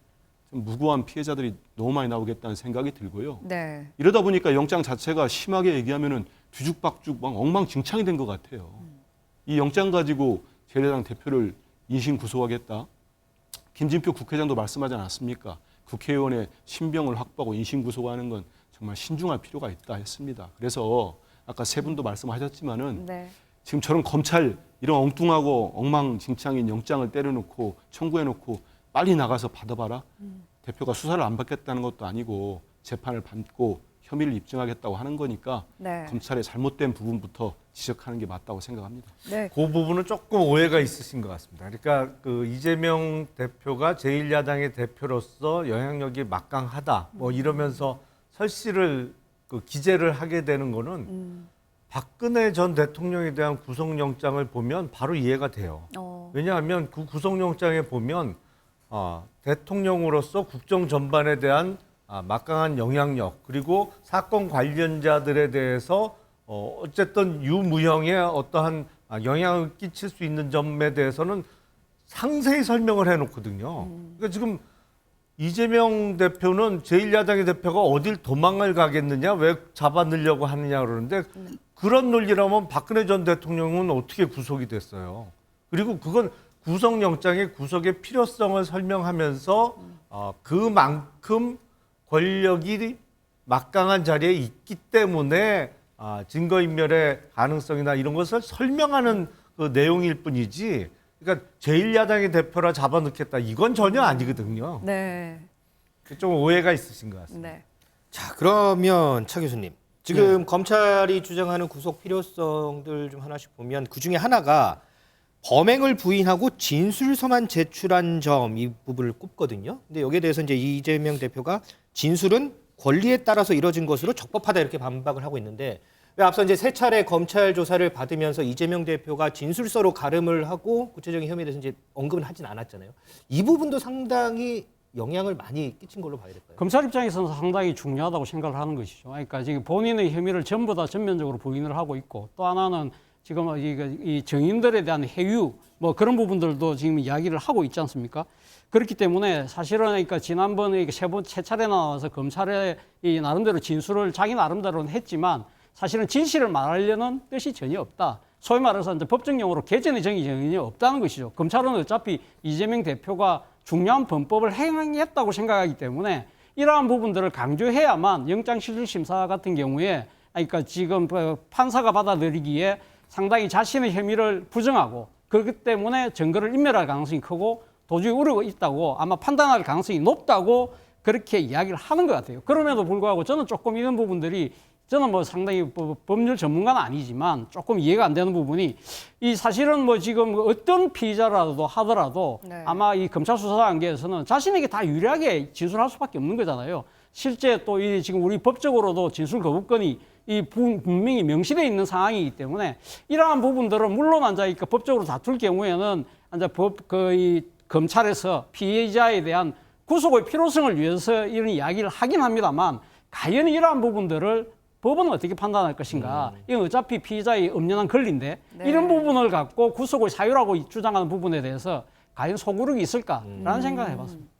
좀 무고한 피해자들이 너무 많이 나오겠다는 생각이 들고요. 네. 이러다 보니까 영장 자체가 심하게 얘기하면은 뒤죽박죽 막 엉망진창이 된 것 같아요. 이 영장 가지고 제1야당 대표를 인신 구속하겠다. 김진표 국회의장도 말씀하지 않았습니까? 국회의원의 신병을 확보하고 인신 구속하는 건 정말 신중할 필요가 있다 했습니다. 그래서 아까 세 분도 말씀하셨지만은 네. 지금 저런 검찰 이런 엉뚱하고 엉망진창인 영장을 때려놓고 청구해놓고 빨리 나가서 받아봐라. 대표가 수사를 안 받겠다는 것도 아니고 재판을 받고 혐의를 입증하겠다고 하는 거니까 네. 검찰의 잘못된 부분부터 지적하는 게 맞다고 생각합니다. 네. 그 부분은 조금 오해가 있으신 것 같습니다. 그러니까 그 이재명 대표가 제1야당의 대표로서 영향력이 막강하다. 뭐 이러면서 설씨를 그 기재를 하게 되는 거는 박근혜 전 대통령에 대한 구속영장을 보면 바로 이해가 돼요. 왜냐하면 그 구속영장에 보면 대통령으로서 국정 전반에 대한 막강한 영향력 그리고 사건 관련자들에 대해서 어쨌든 유무형의 어떠한 영향을 끼칠 수 있는 점에 대해서는 상세히 설명을 해놓거든요. 그러니까 지금 이재명 대표는 제1야당의 대표가 어딜 도망을 가겠느냐, 왜 잡아넣으려고 하느냐 그러는데 그런 논리라면 박근혜 전 대통령은 어떻게 구속이 됐어요. 그리고 그건 구속영장의 구속의 필요성을 설명하면서 그만큼 권력이 막강한 자리에 있기 때문에 증거인멸의 가능성이나 이런 것을 설명하는 그 내용일 뿐이지, 그러니까 제1야당의 대표라 잡아넣겠다 이건 전혀 아니거든요. 네. 좀 오해가 있으신 것 같습니다. 네. 자, 그러면 차 교수님. 지금 검찰이 주장하는 구속 필요성들 좀 하나씩 보면 그중에 하나가 범행을 부인하고 진술서만 제출한 점, 이 부분을 꼽거든요. 근데 여기에 대해서 이제 이재명 대표가 진술은 권리에 따라서 이뤄진 것으로 적법하다 이렇게 반박을 하고 있는데, 왜 앞서 이제 세 차례 검찰 조사를 받으면서 이재명 대표가 진술서로 가름을 하고 구체적인 혐의에 대해서 이제 언급은 하진 않았잖아요. 이 부분도 상당히 영향을 많이 끼친 걸로 봐야 될까요? 검찰 입장에서는 상당히 중요하다고 생각을 하는 것이죠. 그러니까 지금 본인의 혐의를 전부 다 전면적으로 부인을 하고 있고, 또 하나는 지금 이 정인들에 대한 해유 뭐 그런 부분들도 지금 이야기를 하고 있지 않습니까? 그렇기 때문에 사실은 그러니까 지난번에 세 차례 나와서 검찰에 이 나름대로 진술을 자기 나름대로는 했지만 사실은 진실을 말하려는 뜻이 전혀 없다. 소위 말해서 이제 법정용어로 개전의 정이 전혀 없다는 것이죠. 검찰은 어차피 이재명 대표가 중요한 범법을 행했다고 생각하기 때문에 이러한 부분들을 강조해야만 영장실질심사 같은 경우에, 그러니까 지금 판사가 받아들이기에 상당히 자신의 혐의를 부정하고 그렇기 때문에 증거를 인멸할 가능성이 크고 도저히 우려가 있다고 아마 판단할 가능성이 높다고 그렇게 이야기를 하는 것 같아요. 그럼에도 불구하고 저는 조금 이런 부분들이, 저는 뭐 상당히 법률 전문가는 아니지만 조금 이해가 안 되는 부분이, 이 사실은 뭐 지금 어떤 피의자라도 하더라도 네. 아마 이 검찰 수사 단계에서는 자신에게 다 유리하게 진술할 수밖에 없는 거잖아요. 실제 또 이 지금 우리 법적으로도 진술 거부권이 이 분명히 명시되어 있는 상황이기 때문에 이러한 부분들은 물론 이제 법적으로 다툴 경우에는 이제 이 검찰에서 피해자에 대한 구속의 필요성을 위해서 이런 이야기를 하긴 합니다만, 과연 이러한 부분들을 법은 어떻게 판단할 것인가? 이건 어차피 피의자의 엄연한 권리인데 네. 이런 부분을 갖고 구속을 사유라고 주장하는 부분에 대해서 과연 소구력이 있을까라는 생각을 해봤습니다.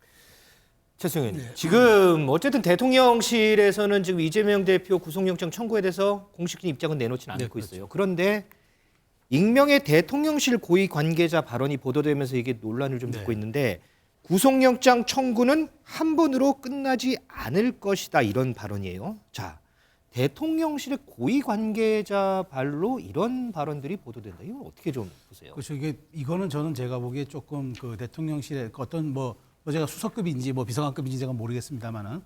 최승현 의원님. 지금 어쨌든 대통령실에서는 지금 이재명 대표 구속영장 청구에 대해서 공식적인 입장은 내놓지는 않고 있어요. 그런데 익명의 대통령실 고위 관계자 발언이 보도되면서 이게 논란을 좀 듣고 있는데, 구속영장 청구는 한 번으로 끝나지 않을 것이다, 이런 발언이에요. 자, 대통령실의 고위 관계자 발로 이런 발언들이 보도된다. 이거 어떻게 좀 보세요? 그렇죠. 이거는 저는 제가 보기에 조금 그 대통령실의 어떤 뭐 제가 수석급인지 뭐 비서관급인지 제가 모르겠습니다만은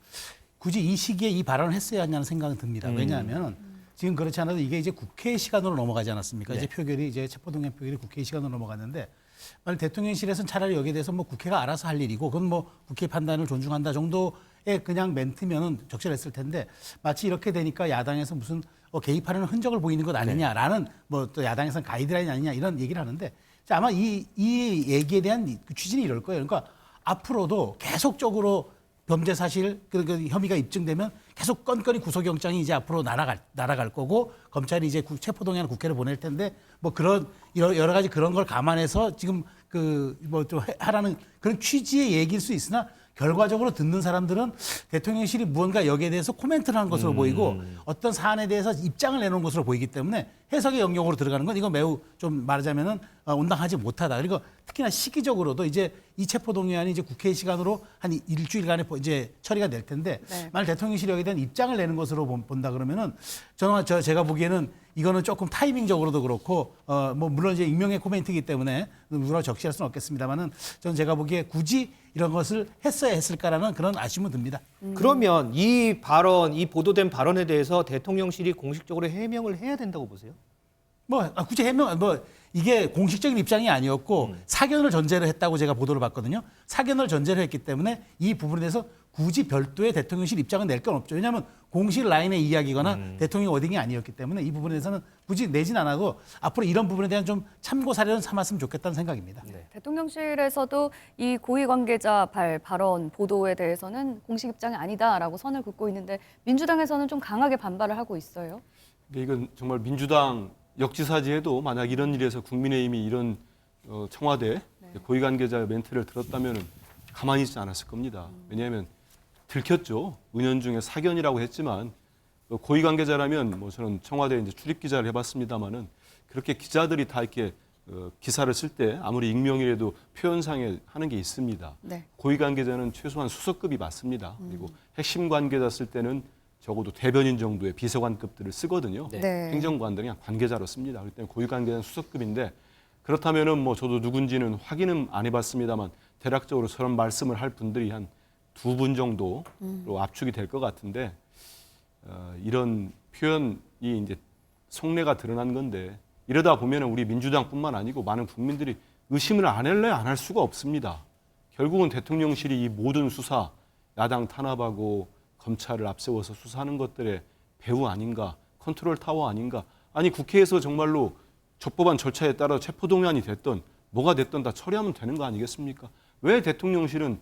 굳이 이 시기에 이 발언을 했어야 하냐는 생각은 듭니다. 왜냐하면 지금 그렇지 않아도 이게 이제 국회 시간으로 넘어가지 않았습니까? 네. 이제 표결이 이제 체포동의안 표결이 국회 시간으로 넘어갔는데, 만약 대통령실에서는 차라리 여기에 대해서 뭐 국회가 알아서 할 일이고 그건 뭐 국회 판단을 존중한다 정도의 그냥 멘트면은 적절했을 텐데, 마치 이렇게 되니까 야당에서 무슨 개입하는 흔적을 보이는 것 아니냐라는 뭐 또 야당에서는 가이드라인 아니냐 이런 얘기를 하는데, 자, 아마 이 얘기에 대한 취지는 이럴 거예요. 그러니까 앞으로도 계속적으로 범죄 사실 그 혐의가 입증되면 계속 건건히 구속영장이 이제 앞으로 날아갈 거고, 검찰이 이제 체포동의안 국회를 보낼 텐데, 뭐 그런 여러 가지 그런 걸 감안해서 지금 그 뭐 좀 하라는 그런 취지의 얘기일 수 있으나, 결과적으로 듣는 사람들은 대통령실이 무언가 여기에 대해서 코멘트를 하는 것으로 보이고 어떤 사안에 대해서 입장을 내놓은 것으로 보이기 때문에 해석의 영역으로 들어가는 건 이건 매우 좀 말하자면은 온당하지 못하다. 그리고 특히나 시기적으로도 이제 이 체포동의안이 이제 국회 시간으로 한 일주일간에 이제 처리가 될 텐데, 네. 만약 대통령실이 여기에 대한 입장을 내는 것으로 본다 그러면은 저는 제가 보기에는 이거는 조금 타이밍적으로도 그렇고 뭐 물론 이제 익명의 코멘트이기 때문에 누구나 적시할 수는 없겠습니다만은 저는 제가 보기에 굳이 이런 것을 했어야 했을까라는 그런 아쉬움은 듭니다. 그러면 이 발언, 이 보도된 발언에 대해서 대통령실이 공식적으로 해명을 해야 된다고 보세요? 뭐 굳이 해명 이게 공식적인 입장이 아니었고 사견을 전제로 했다고 제가 보도를 봤거든요. 사견을 전제로 했기 때문에 이 부분에 대해서 굳이 별도의 대통령실 입장은 낼 건 없죠. 왜냐하면 공식 라인의 이야기거나 대통령 워딩이 아니었기 때문에 이 부분에 대해서는 굳이 내진 않아도 앞으로 이런 부분에 대한 좀 참고 사례는 삼았으면 좋겠다는 생각입니다. 대통령실에서도 이 고위 관계자 발언 보도에 대해서는 공식 입장이 아니다라고 선을 긋고 있는데 민주당에서는 좀 강하게 반발을 하고 있어요. 근데 이건 정말 민주당 역지사지에도 만약 이런 일에서 국민의힘이 이런 청와대 고위 관계자 멘트를 들었다면 가만히 있지 않았을 겁니다. 왜냐하면 들켰죠. 은연중에 사견이라고 했지만 고위 관계자라면 뭐 저는 청와대 이제 출입 기자를 해봤습니다만은 그렇게 기자들이 다 이렇게 기사를 쓸 때 아무리 익명이라도 표현상에 하는 게 있습니다. 네. 고위 관계자는 최소한 수석급이 맞습니다. 그리고 핵심 관계자 쓸 때는 적어도 대변인 정도의 비서관급들을 쓰거든요. 네. 행정관들은 그냥 관계자로 씁니다. 그렇기 때문에 고위 관계자는 수석급인데 그렇다면은 뭐 저도 누군지는 확인은 안 해봤습니다만 대략적으로 저런 말씀을 할 분들이 한 2분 정도로 압축이 될 것 같은데 이런 표현이 이제 속내가 드러난 건데 이러다 보면은 우리 민주당뿐만 아니고 많은 국민들이 의심을 안 할래 안 할 수가 없습니다. 결국은 대통령실이 이 모든 수사, 야당 탄압하고 검찰을 앞세워서 수사하는 것들의 배후 아닌가, 컨트롤 타워 아닌가. 아니 국회에서 정말로 적법한 절차에 따라 체포동의안이 됐던 뭐가 됐던 다 처리하면 되는 거 아니겠습니까? 왜 대통령실은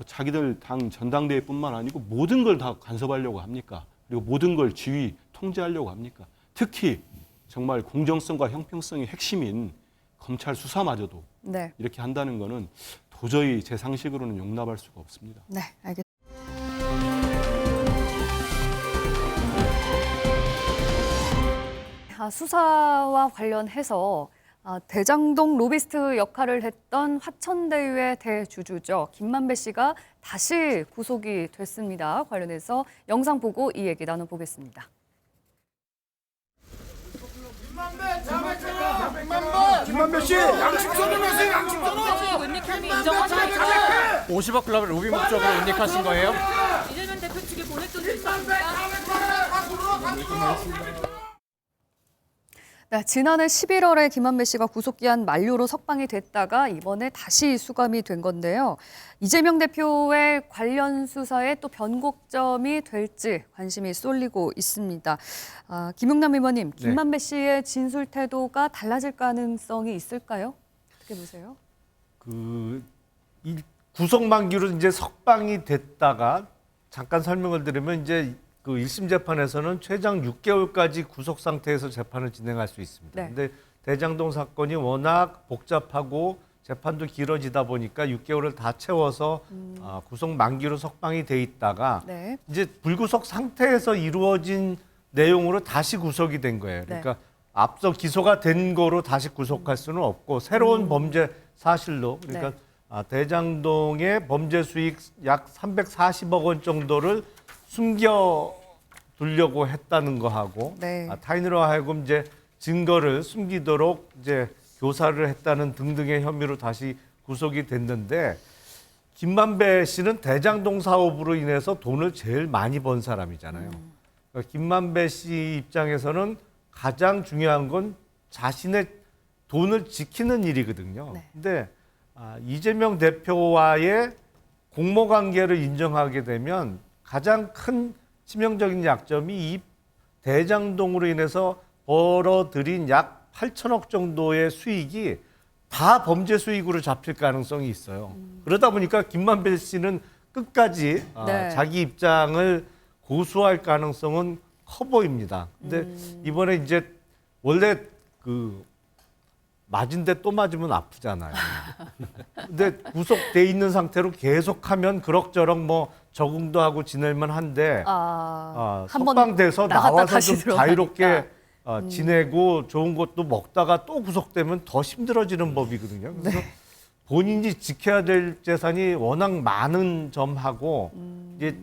자기들 당 전당대회뿐만 아니고 모든 걸 다 간섭하려고 합니까? 그리고 모든 걸 지휘, 통제하려고 합니까? 특히 정말 공정성과 형평성이 핵심인 검찰 수사마저도 네. 이렇게 한다는 거는 도저히 제 상식으로는 용납할 수가 없습니다. 네, 알겠습니다. 수사와 관련해서 대장동 로비스트 역할을 했던 화천대유의 대주주죠. 김만배 씨가 다시 구속이 됐습니다. 관련해서 영상 보고 이 얘기 나눠보겠습니다. 김만배 씨, 양심 선언하세요. 양심 선언. 은닉 혐의 인정하시죠? 50억 클럽을 로비 목적으로 은닉하신 거예요? 이재명 대표 측에 보낼 돈도 있습니까? 네, 지난해 11월에 김만배 씨가 구속기한 만료로 석방이 됐다가 이번에 다시 수감이 된 건데요. 이재명 대표의 관련 수사에 또 변곡점이 될지 관심이 쏠리고 있습니다. 김용남 의원님, 김만배 씨의 진술 태도가 달라질 가능성이 있을까요? 어떻게 보세요? 이 구속 만기로 이제 석방이 됐다가 잠깐 설명을 드리면 이제 그 1심 재판에서는 최장 6개월까지 구속 상태에서 재판을 진행할 수 있습니다. 네. 근데 대장동 사건이 워낙 복잡하고 재판도 길어지다 보니까 6개월을 다 채워서 구속 만기로 석방이 돼 있다가 네. 이제 불구속 상태에서 이루어진 내용으로 다시 구속이 된 거예요. 그러니까 네. 앞서 기소가 된 거로 다시 구속할 수는 없고 새로운 범죄 사실로 그러니까 대장동의 범죄 수익 약 340억 원 정도를 숨겨두려고 했다는 거하고 타인으로 하여금 이제 증거를 숨기도록 이제 교사를 했다는 등등의 혐의로 다시 구속이 됐는데 김만배 씨는 대장동 사업으로 인해서 돈을 제일 많이 번 사람이잖아요. 그러니까 김만배 씨 입장에서는 가장 중요한 건 자신의 돈을 지키는 일이거든요. 근데 이재명 대표와의 공모 관계를 인정하게 되면 가장 큰 치명적인 약점이 이 대장동으로 인해서 벌어들인 약 8천억 정도의 수익이 다 범죄 수익으로 잡힐 가능성이 있어요. 그러다 보니까 김만배 씨는 끝까지 자기 입장을 고수할 가능성은 커 보입니다. 근데 이번에 이제 원래 맞은데 또 맞으면 아프잖아요. 근데 구속돼 있는 상태로 계속하면 그럭저럭 뭐 적응도 하고 지낼만 한데 석방돼서 나와서 좀 자유롭게 지내고 좋은 것도 먹다가 또 구속되면 더 힘들어지는 법이거든요. 그래서 본인이 지켜야 될 재산이 워낙 많은 점하고 이제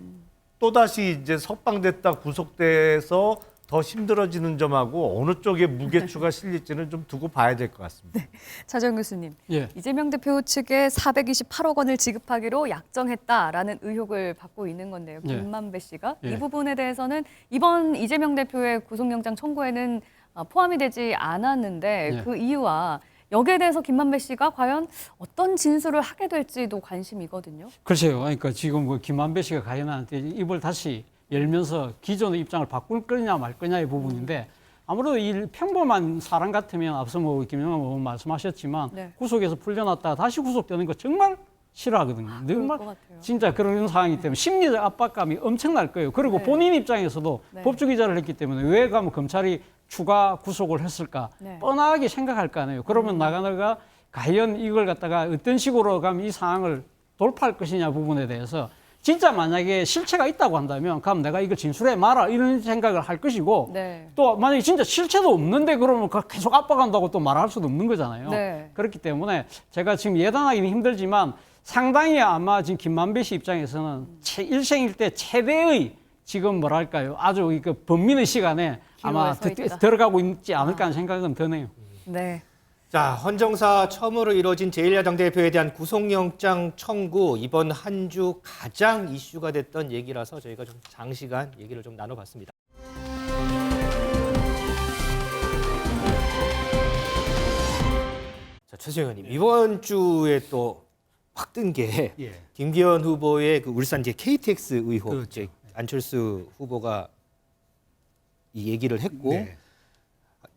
또다시 이제 석방됐다 구속돼서 더 힘들어지는 점하고 어느 쪽에 무게추가 실릴지는 좀 두고 봐야 될 것 같습니다. 차정 교수님, 예. 이재명 대표 측에 428억 원을 지급하기로 약정했다라는 의혹을 받고 있는 건데요. 김만배 씨가 이 부분에 대해서는 이번 이재명 대표의 구속영장 청구에는 포함이 되지 않았는데 그 이유와 여기에 대해서 김만배 씨가 과연 어떤 진술을 하게 될지도 관심이거든요. 글쎄요. 그러니까 지금 뭐 김만배 씨가 가연한테 입을 다시 열면서 기존의 입장을 바꿀 거냐 말 거냐의 부분인데 아무래도 이 평범한 사람 같으면 앞서 뭐 김영환 의원 말씀하셨지만 네. 구속에서 풀려났다가 다시 구속되는 거 정말 싫어하거든요. 정말 것 같아요. 진짜 그런 상황이기 때문에 심리적 압박감이 엄청날 거예요. 그리고 네. 본인 입장에서도 네. 법조 기자를 했기 때문에 왜 가면 검찰이 추가 구속을 했을까 네. 뻔하게 생각할 거 아니에요. 그러면 나가다가 과연 이걸 갖다가 어떤 식으로 가면 이 상황을 돌파할 것이냐 부분에 대해서 진짜 만약에 실체가 있다고 한다면 그럼 내가 이걸 진술해 마라 이런 생각을 할 것이고 네. 또 만약에 진짜 실체도 없는데 그러면 계속 압박한다고 또 말할 수도 없는 거잖아요. 네. 그렇기 때문에 제가 지금 예단하기는 힘들지만 상당히 아마 지금 김만배 씨 입장에서는 일생일대 최대의 지금 뭐랄까요 아주 그 번민의 시간에 아마 서 있다. 들어가고 있지 않을까 하는 생각은 드네요. 네. 자, 헌정사 처음으로 이뤄진 제1야당 대표에 대한 구속영장 청구 이번 한 주 가장 이슈가 됐던 얘기라서 저희가 좀 장시간 얘기를 좀 나눠봤습니다. 자, 최수영 의원님 이번 주에 또 확 뜬 게 예. 김기현 후보의 그 울산 이제 KTX 의혹 그렇죠. 이제 안철수 후보가 이 얘기를 했고 네.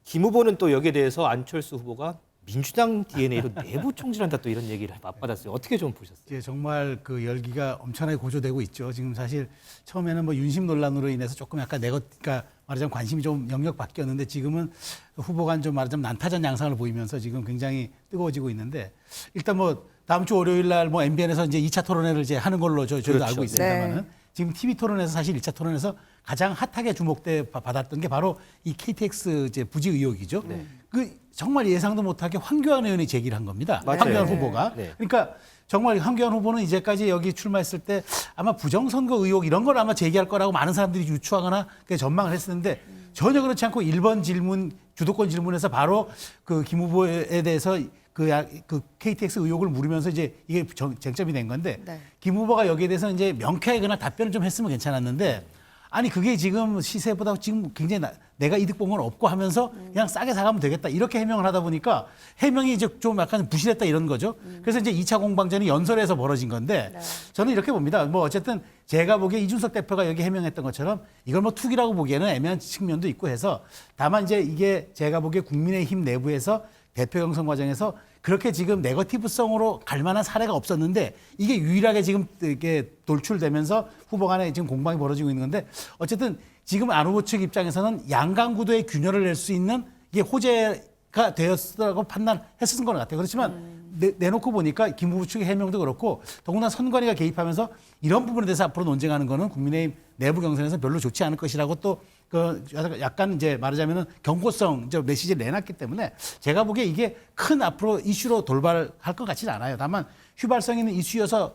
김 후보는 또 여기에 대해서 안철수 후보가 민주당 DNA로 내부 총질한다 또 이런 얘기를 맞받았어요. 어떻게 좀 보셨어요? 이제 정말 그 열기가 엄청나게 고조되고 있죠. 지금 사실 처음에는 뭐 윤심 논란으로 인해서 조금 약간 그러니까 말하자면 관심이 좀 영역 바뀌었는데 지금은 후보 간 좀 말하자면 난타전 양상을 보이면서 지금 굉장히 뜨거워지고 있는데 일단 뭐 다음 주 월요일 날 뭐 MBN에서 이제 2차 토론회를 이제 하는 걸로 저희도 그렇죠. 알고 있습니다만은 네. 지금 TV 토론에서 사실 1차 토론에서 가장 핫하게 주목돼 받았던 게 바로 이 KTX 이제 부지 의혹이죠. 그 정말 예상도 못하게 황교안 의원이 제기를 한 겁니다. 맞아요. 황교안 네. 후보가. 네. 그러니까 정말 황교안 후보는 이제까지 여기 출마했을 때 아마 부정선거 의혹 이런 걸 아마 제기할 거라고 많은 사람들이 유추하거나 전망을 했었는데 전혀 그렇지 않고 1번 질문, 주도권 질문에서 바로 그 김 후보에 대해서 그 KTX 의혹을 물으면서 이제 이게 쟁점이 된 건데 네. 김 후보가 여기에 대해서 이제 명쾌하게 그냥 답변을 좀 했으면 괜찮았는데 아니 그게 지금 시세보다 지금 굉장히 내가 이득 본 건 없고 하면서 그냥 싸게 사가면 되겠다 이렇게 해명을 하다 보니까 해명이 이제 좀 약간 부실했다 이런 거죠. 그래서 이제 2차 공방전이 연설에서 벌어진 건데 네. 저는 이렇게 봅니다. 뭐 어쨌든 제가 보기에 이준석 대표가 여기 해명했던 것처럼 이걸 뭐 투기라고 보기에는 애매한 측면도 있고 해서 다만 이제 이게 제가 보기에 국민의힘 내부에서 대표 형성 과정에서 그렇게 지금 네거티브성으로 갈 만한 사례가 없었는데 이게 유일하게 지금 이렇게 돌출되면서 후보 간에 지금 공방이 벌어지고 있는 건데 어쨌든 지금 안 후보 측 입장에서는 양강구도의 균열을 낼 수 있는 이게 호재가 되었다고 판단했었던 것 같아요. 그렇지만 내놓고 보니까 김 후보 측의 해명도 그렇고 더구나 선관위가 개입하면서 이런 부분에 대해서 앞으로 논쟁하는 거는 국민의힘 내부 경선에서 별로 좋지 않을 것이라고 또 그 약간 이제 말하자면은 경고성 메시지를 내놨기 때문에 제가 보기에 이게 큰 앞으로 이슈로 돌발할 것 같지는 않아요. 다만 휘발성 있는 이슈여서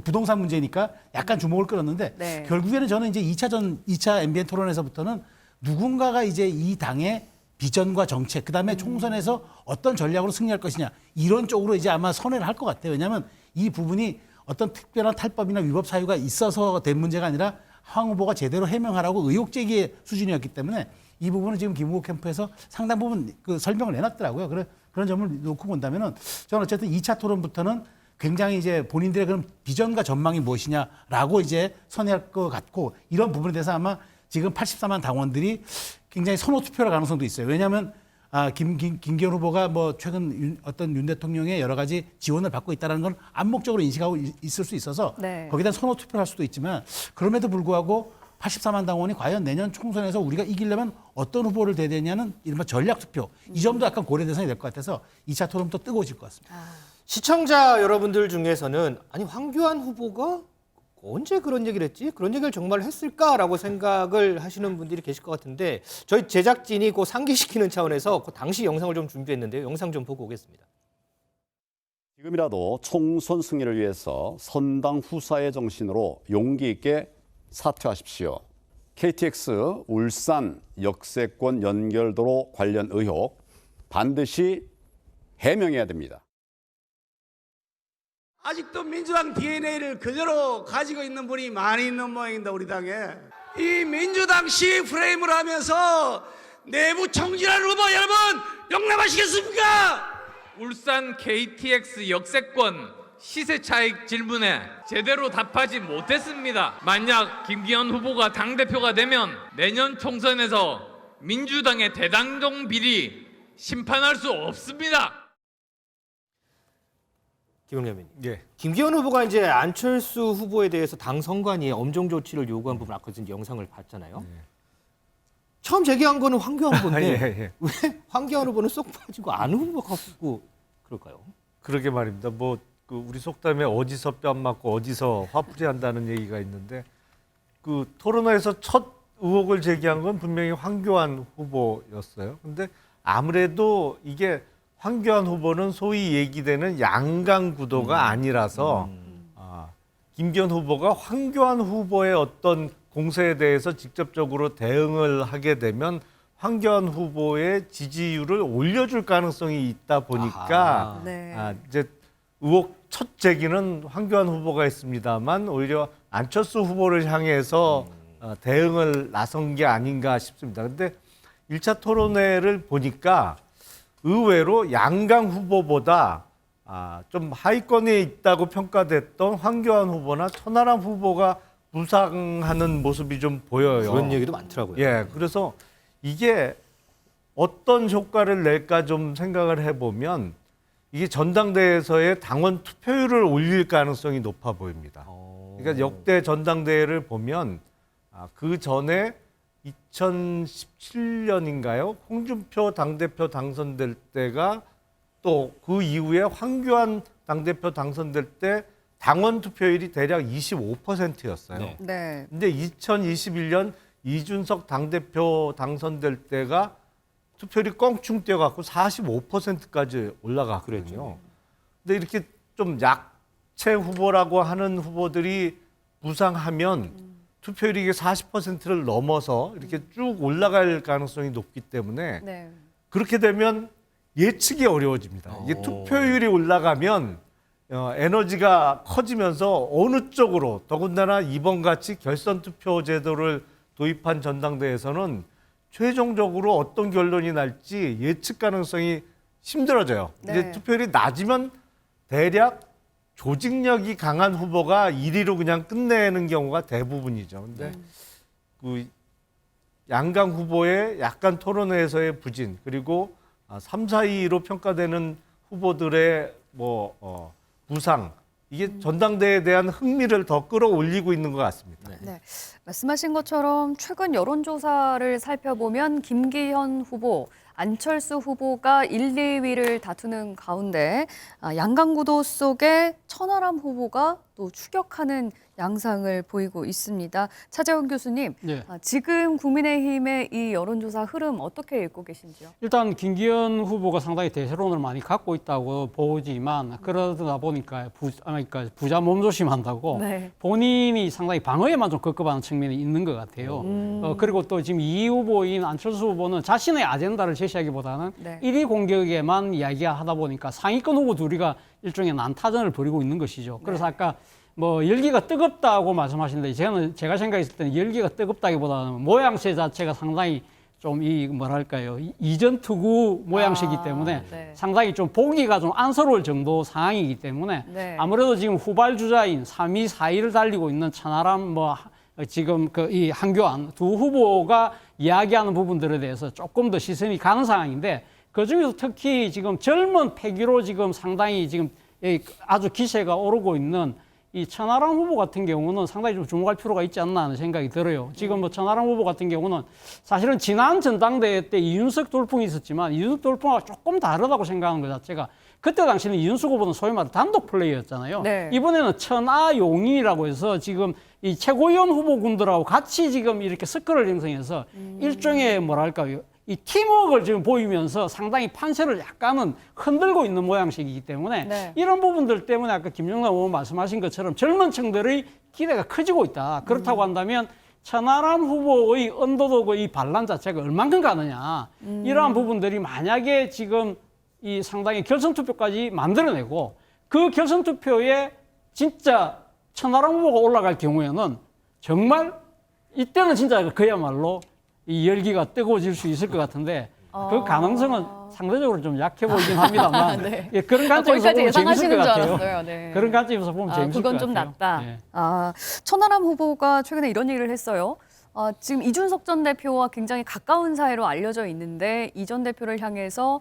부동산 문제니까 약간 주목을 끌었는데 네. 결국에는 저는 이제 2차 MBN 토론에서부터는 누군가가 이제 이 당의 비전과 정책, 그다음에 총선에서 어떤 전략으로 승리할 것이냐 이런 쪽으로 이제 아마 선회를 할 것 같아요. 왜냐하면 이 부분이 어떤 특별한 탈법이나 위법 사유가 있어서 된 문제가 아니라 황 후보가 제대로 해명하라고 의혹 제기의 수준이었기 때문에 이 부분은 지금 김 후보 캠프에서 상당 부분 그 설명을 내놨더라고요. 그런 점을 놓고 본다면은 저는 어쨌든 2차 토론부터는 굉장히 이제 본인들의 그런 비전과 전망이 무엇이냐라고 이제 선회할 것 같고 이런 부분에 대해서 아마 지금 84만 당원들이 굉장히 선호 투표할 가능성도 있어요. 왜냐하면 김기현 후보가 뭐 최근 어떤 윤 대통령의 여러 가지 지원을 받고 있다는 건 암묵적으로 인식하고 있을 수 있어서 네. 거기다 선호 투표를 할 수도 있지만 그럼에도 불구하고 84만 당원이 과연 내년 총선에서 우리가 이기려면 어떤 후보를 대야 되냐는 이른바 전략 투표 이 점도 약간 고려 대상이 될 것 같아서 2차 토론 또 뜨거워질 것 같습니다. 시청자 여러분들 중에서는 아니 황교안 후보가 언제 그런 얘기를 했지? 그런 얘기를 정말 했을까라고 생각을 하시는 분들이 계실 것 같은데 저희 제작진이 그 상기시키는 차원에서 그 당시 영상을 좀 준비했는데요. 영상 좀 보고 오겠습니다. 지금이라도 총선 승리를 위해서 선당 후사의 정신으로 용기 있게 사퇴하십시오. KTX 울산 역세권 연결도로 관련 의혹 반드시 해명해야 됩니다. 아직도 민주당 DNA를 그대로 가지고 있는 분이 많이 있는 모양입니다. 우리 당에. 이 민주당식 프레임을 하면서 내부 총질하는 후보 여러분 용납하시겠습니까? 울산 KTX 역세권 시세 차익 질문에 제대로 답하지 못했습니다. 만약 김기현 후보가 당대표가 되면 내년 총선에서 민주당의 대당정 비리 심판할 수 없습니다. 김용렬 의원님. 예. 김기현 후보가 이제 안철수 후보에 대해서 당 선관위에 엄정 조치를 요구한 부분 아까 전 영상을 봤잖아요. 처음 제기한 거는 황교안 후보인데 예. 왜 황교안 후보는 쏙 빠지고 안 후보가 갖고 그럴까요? 그러게 말입니다. 뭐 그 우리 속담에 어디서 뺨 맞고 어디서 화풀이 한다는 얘기가 있는데 그 토론회에서 첫 의혹을 제기한 건 분명히 황교안 후보였어요. 근데 아무래도 이게 황교안 후보는 소위 얘기되는 양강 구도가 아니라서 김기현 후보가 황교안 후보의 어떤 공세에 대해서 직접적으로 대응을 하게 되면 황교안 후보의 지지율을 올려줄 가능성이 있다 보니까 이제 의혹 첫 제기는 황교안 후보가 했습니다만 오히려 안철수 후보를 향해서 대응을 나선 게 아닌가 싶습니다. 근데 1차 토론회를 보니까 의외로 양강 후보보다 좀 하위권에 있다고 평가됐던 황교안 후보나 천하람 후보가 부상하는 모습이 좀 보여요. 그런 얘기도 많더라고요. 예, 그래서 이게 어떤 효과를 낼까 좀 생각을 해보면 이게 전당대회에서의 당원 투표율을 올릴 가능성이 높아 보입니다. 그러니까 역대 전당대회를 보면 그 전에 2017년인가요? 홍준표 당대표 당선될 때가 또 그 이후에 황교안 당대표 당선될 때 당원 투표율이 대략 25%였어요. 네. 근데 2021년 이준석 당대표 당선될 때가 투표율이 껑충 뛰어갖고 45%까지 올라갔거든요. 근데 이렇게 좀 약체 후보라고 하는 후보들이 부상하면 투표율이 이게 40%를 넘어서 이렇게 쭉 올라갈 가능성이 높기 때문에 네. 그렇게 되면 예측이 어려워집니다. 이게 투표율이 올라가면 에너지가 커지면서 어느 쪽으로 더군다나 이번 같이 결선 투표 제도를 도입한 전당대회에서는 최종적으로 어떤 결론이 날지 예측 가능성이 힘들어져요. 네. 이제 투표율이 낮으면 대략 조직력이 강한 후보가 1위로 그냥 끝내는 경우가 대부분이죠. 근데 그 양강 후보의 약간 토론회에서의 부진 그리고 3, 4위로 평가되는 후보들의 부상 이게 전당대회에 대한 흥미를 더 끌어올리고 있는 것 같습니다. 네. 말씀하신 것처럼 최근 여론조사를 살펴보면 김기현 후보, 안철수 후보가 1, 2위를 다투는 가운데 양강구도 속에 천하람 후보가 또 추격하는 양상을 보이고 있습니다. 차재원 교수님, 네. 지금 국민의힘의 이 여론조사 흐름 어떻게 읽고 계신지요? 일단 김기현 후보가 상당히 대세론을 많이 갖고 있다고 보지만 그러다 보니까 그러니까 부자 몸조심한다고 네. 본인이 상당히 방어에만 좀 급급한 측면이 있는 것 같아요. 그리고 또 지금 2위 후보인 안철수 후보는 자신의 아젠다를 제시하기보다는 네. 1위 공격에만 이야기하다 보니까 상위권 후보 둘이가 일종의 난타전을 벌이고 있는 것이죠. 그래서 아까 뭐 열기가 뜨겁다고 말씀하시는데 제가 생각했을 때는 열기가 뜨겁다기보다는 모양새 자체가 상당히 좀 이 뭐랄까요 이전 투구 모양새이기 때문에 네. 상당히 좀 보기가 좀 안쓰러울 정도 상황이기 때문에 네. 아무래도 아무래도 지금 후발 주자인 3위, 4위를 달리고 있는 천하람 지금 이 한교안 두 후보가 이야기하는 부분들에 대해서 조금 더 시선이 가는 상황인데 그중에서 특히 지금 젊은 패기로 지금 상당히 지금 아주 기세가 오르고 있는 이 천하람 후보 같은 경우는 상당히 좀 주목할 필요가 있지 않나 하는 생각이 들어요. 지금 뭐 천하람 후보 같은 경우는 사실은 지난 전당대회 때 이준석 돌풍이 있었지만 이준석 돌풍과 조금 다르다고 생각하는 것 자체가 그때 당시에는 이준석 후보는 소위 말해 단독 플레이였잖아요. 네. 이번에는 천하용인이라고 해서 지금 이 최고위원 후보군들하고 같이 지금 이렇게 서클을 형성해서 일종의 뭐랄까요. 이 팀워크를 지금 보이면서 상당히 판세를 약간은 흔들고 있는 모양새이기 때문에 네. 이런 부분들 때문에 아까 김영남 의원 말씀하신 것처럼 젊은 층들의 기대가 커지고 있다. 그렇다고 한다면 천하람 후보의 언더도그의 반란 자체가 얼만큼 가느냐. 이러한 부분들이 만약에 지금 이 상당히 결선투표까지 만들어내고 그 결선투표에 진짜 천하람 후보가 올라갈 경우에는 정말 이때는 진짜 그야말로 이 열기가 뜨거워질 수 있을 것 같은데 그 가능성은 상대적으로 좀 약해 보이긴 합니다만 네. 예, 그런 관점에서 거기까지 보면 재밌을 예상하시는 것 줄 같아요. 알았어요. 네. 그런 관점에서 보면 재밌을 것 그건 같아요. 좀 낫다. 예. 천하람 후보가 최근에 이런 얘기를 했어요. 지금 이준석 전 대표와 굉장히 가까운 사이로 알려져 있는데 이 전 대표를 향해서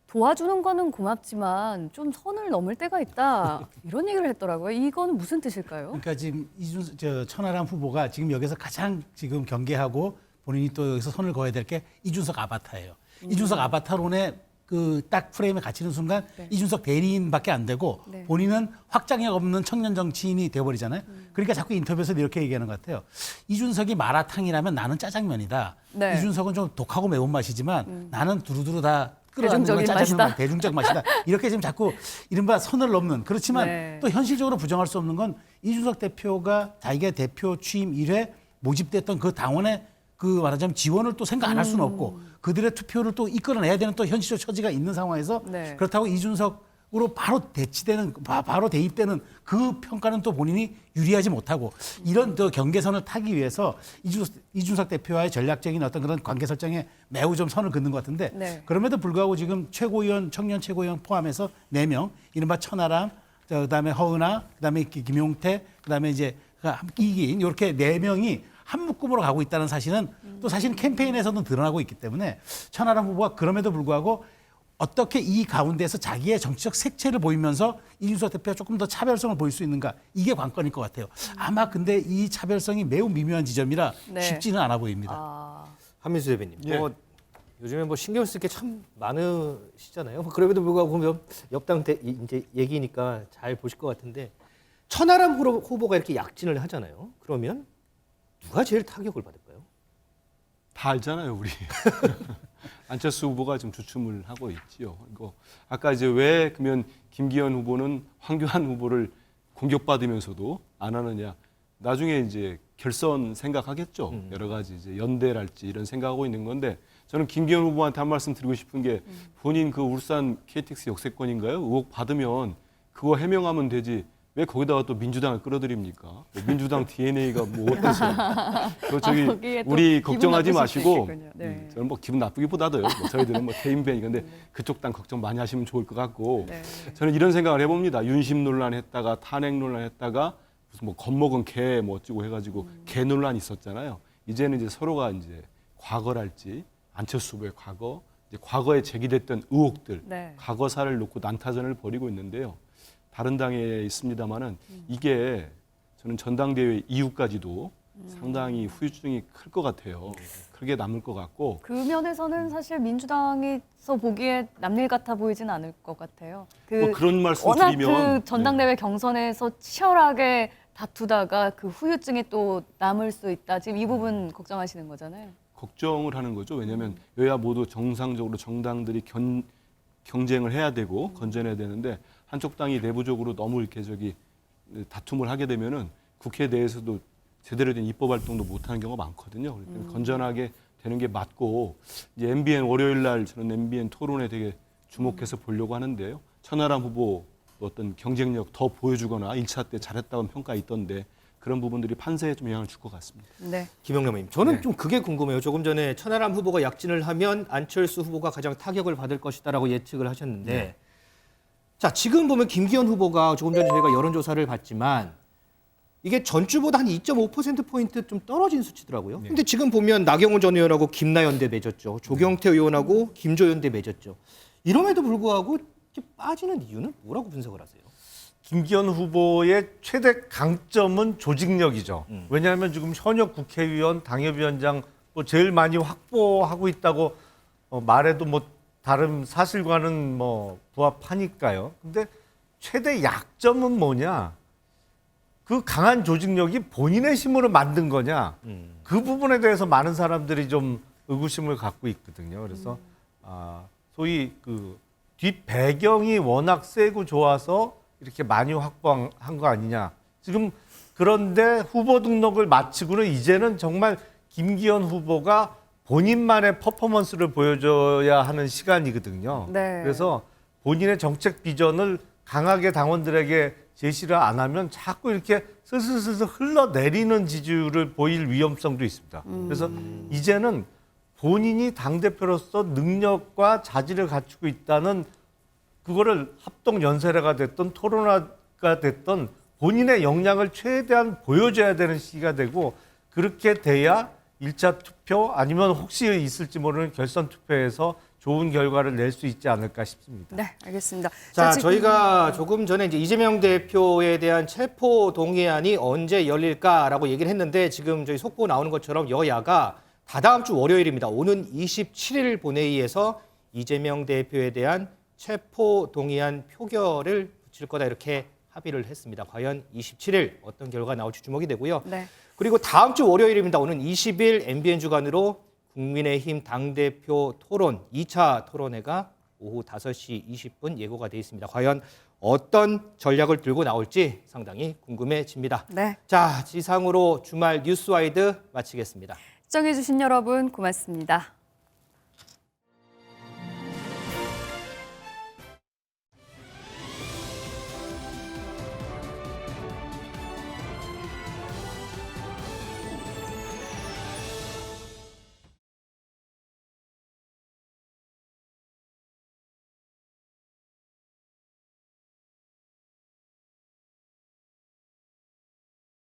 도와주는 거는 고맙지만 좀 선을 넘을 때가 있다. 이런 얘기를 했더라고요. 이거는 무슨 뜻일까요? 그러니까 지금 천하람 후보가 지금 여기서 가장 지금 경계하고 본인이 또 여기서 선을 그어야 될 게 이준석 아바타예요. 이준석 아바타론에 그 딱 프레임에 갇히는 순간 이준석 대리인밖에 안 되고 본인은 확장력 없는 청년 정치인이 되어버리잖아요. 그러니까 자꾸 인터뷰에서 이렇게 얘기하는 것 같아요. 이준석이 마라탕이라면 나는 짜장면이다. 네. 이준석은 좀 독하고 매운맛이지만 나는 두루두루 다 끌어안는 건 대중적인 짜장면 맛이다. 대중적 맛이다. 이렇게 지금 자꾸 이른바 선을 넘는 그렇지만 네. 또 현실적으로 부정할 수 없는 건 이준석 대표가 자기가 대표 취임 이래 모집됐던 그 당원의 그 말하자면 지원을 또 생각 안 할 수는 없고 그들의 투표를 또 이끌어내야 되는 또 현실적 처지가 있는 상황에서 네. 그렇다고 이준석으로 바로 대치되는 바로 대입되는 그 평가는 또 본인이 유리하지 못하고 이런 또 경계선을 타기 위해서 이준석 대표와의 전략적인 어떤 그런 관계 설정에 매우 좀 선을 긋는 것 같은데 네. 그럼에도 불구하고 지금 최고위원 청년 최고위원 포함해서 4명 이른바 천하람 그다음에 허은하 그다음에 김용태 그다음에 이제 이기인 이렇게 4명이 한 묶음으로 가고 있다는 사실은 또 사실은 캠페인에서도 드러나고 있기 때문에 천하람 후보가 그럼에도 불구하고 어떻게 이 가운데서 자기의 정치적 색채를 보이면서 이준석 대표가 조금 더 차별성을 보일 수 있는가 이게 관건일 것 같아요. 아마 근데 이 차별성이 매우 미묘한 지점이라 네. 쉽지는 않아 보입니다. 한민수 대변인, 예. 뭐 요즘에 뭐 신경 쓸 게 참 많으시잖아요. 뭐 그럼에도 불구하고 보면 옆당 이제 얘기니까 잘 보실 것 같은데 천하람 후보가 이렇게 약진을 하잖아요. 그러면 누가 제일 타격을 받을까요? 다 알잖아요, 우리. 안철수 후보가 지금 주춤을 하고 있지요. 이거 아까 이제 왜 그러면 김기현 후보는 황교안 후보를 공격받으면서도 안 하느냐? 나중에 이제 결선 생각하겠죠. 여러 가지 이제 연대랄지 이런 생각하고 있는 건데 저는 김기현 후보한테 한 말씀 드리고 싶은 게 본인 그 울산 KTX 역세권인가요? 의혹 받으면 그거 해명하면 되지. 왜 거기다가 또 민주당을 끌어들입니까? 뭐 민주당 DNA가 뭐 어때서? 저기 거기에 또 우리 기분 걱정하지 나쁘실 수 마시고 있겠군요. 네. 저는 뭐 기분 나쁘기보다도요. 뭐 저희들은 뭐 대인배니 근데 그쪽 당 걱정 많이 하시면 좋을 것 같고 네. 저는 이런 생각을 해봅니다. 윤심 논란했다가 탄핵 논란했다가 무슨 뭐 겁먹은 개 뭐 어쩌고 해가지고 개 논란이 있었잖아요. 이제는 이제 서로가 이제 과거랄지 안철수 후보의 과거, 이제 과거에 제기됐던 의혹들, 네. 과거사를 놓고 난타전을 벌이고 있는데요. 다른 당에 있습니다만은 이게 저는 전당대회 이후까지도 상당히 후유증이 클 것 같아요. 크게 남을 것 같고. 그 면에서는 사실 민주당에서 보기에 남일 같아 보이진 않을 것 같아요. 뭐 그런 말씀 워낙 드리면 그 전당대회 경선에서 치열하게 다투다가 그 후유증이 또 남을 수 있다. 지금 이 부분 걱정하시는 거잖아요. 걱정을 하는 거죠. 왜냐하면 여야 모두 정상적으로 정당들이 경쟁을 해야 되고 건전해야 되는데 한쪽 당이 내부적으로 너무 이렇게 다툼을 하게 되면은 국회 내에서도 제대로 된 입법 활동도 못하는 경우가 많거든요. 그러니까 건전하게 되는 게 맞고 이제 MBN 월요일 날 저는 MBN 토론에 되게 주목해서 보려고 하는데요. 천하람 후보 어떤 경쟁력 더 보여주거나 1차 때 잘했다는 평가 있던데 그런 부분들이 판세에 좀 영향을 줄 것 같습니다. 네. 김영남 의원님, 저는 네. 좀 그게 궁금해요. 조금 전에 천하람 후보가 약진을 하면 안철수 후보가 가장 타격을 받을 것이다라고 예측을 하셨는데 네. 자, 지금 보면 김기현 후보가 조금 전에 저희가 여론조사를 봤지만 이게 전주보다 한 2.5%포인트 좀 떨어진 수치더라고요. 근데 지금 보면 나경원 전 의원하고 김나연 대 맺었죠. 조경태 의원하고 김조연 대 맺었죠. 이럼에도 불구하고 이렇게 빠지는 이유는 뭐라고 분석을 하세요? 김기현 후보의 최대 강점은 조직력이죠. 왜냐하면 지금 현역 국회의원, 당협위원장 뭐 제일 많이 확보하고 있다고 말해도 뭐 다른 사실과는 뭐 부합하니까요. 근데 최대 약점은 뭐냐? 그 강한 조직력이 본인의 힘으로 만든 거냐? 그 부분에 대해서 많은 사람들이 좀 의구심을 갖고 있거든요. 그래서 소위 그 뒷 배경이 워낙 세고 좋아서 이렇게 많이 확보한 거 아니냐. 지금 그런데 후보 등록을 마치고는 이제는 정말 김기현 후보가 본인만의 퍼포먼스를 보여줘야 하는 시간이거든요. 네. 그래서 본인의 정책 비전을 강하게 당원들에게 제시를 안 하면 자꾸 이렇게 슬슬슬슬 흘러내리는 지지율을 보일 위험성도 있습니다. 그래서 이제는 본인이 당대표로서 능력과 자질을 갖추고 있다는 그거를 합동 연설회가 됐던 토론회가 됐던 본인의 역량을 최대한 보여줘야 되는 시기가 되고 그렇게 돼야 1차 투표 아니면 혹시 있을지 모르는 결선 투표에서 좋은 결과를 낼 수 있지 않을까 싶습니다. 네, 알겠습니다. 자, 지금- 저희가 조금 전에 이제 이재명 대표에 대한 체포 동의안이 언제 열릴까라고 얘기를 했는데 지금 저희 속보 나오는 것처럼 여야가 다다음 주 월요일입니다. 오는 27일 본회의에서 이재명 대표에 대한 체포 동의안 표결을 붙일 거다 이렇게 합의를 했습니다. 과연 27일 어떤 결과가 나올지 주목이 되고요. 네. 그리고 다음 주 월요일입니다. 오는 20일 MBN 주간으로 국민의힘 당대표 토론 2차 토론회가 오후 5시 20분 예고가 돼 있습니다. 과연 어떤 전략을 들고 나올지 상당히 궁금해집니다. 네. 자, 이상으로 주말 뉴스와이드 마치겠습니다. 시청해주신 여러분 고맙습니다.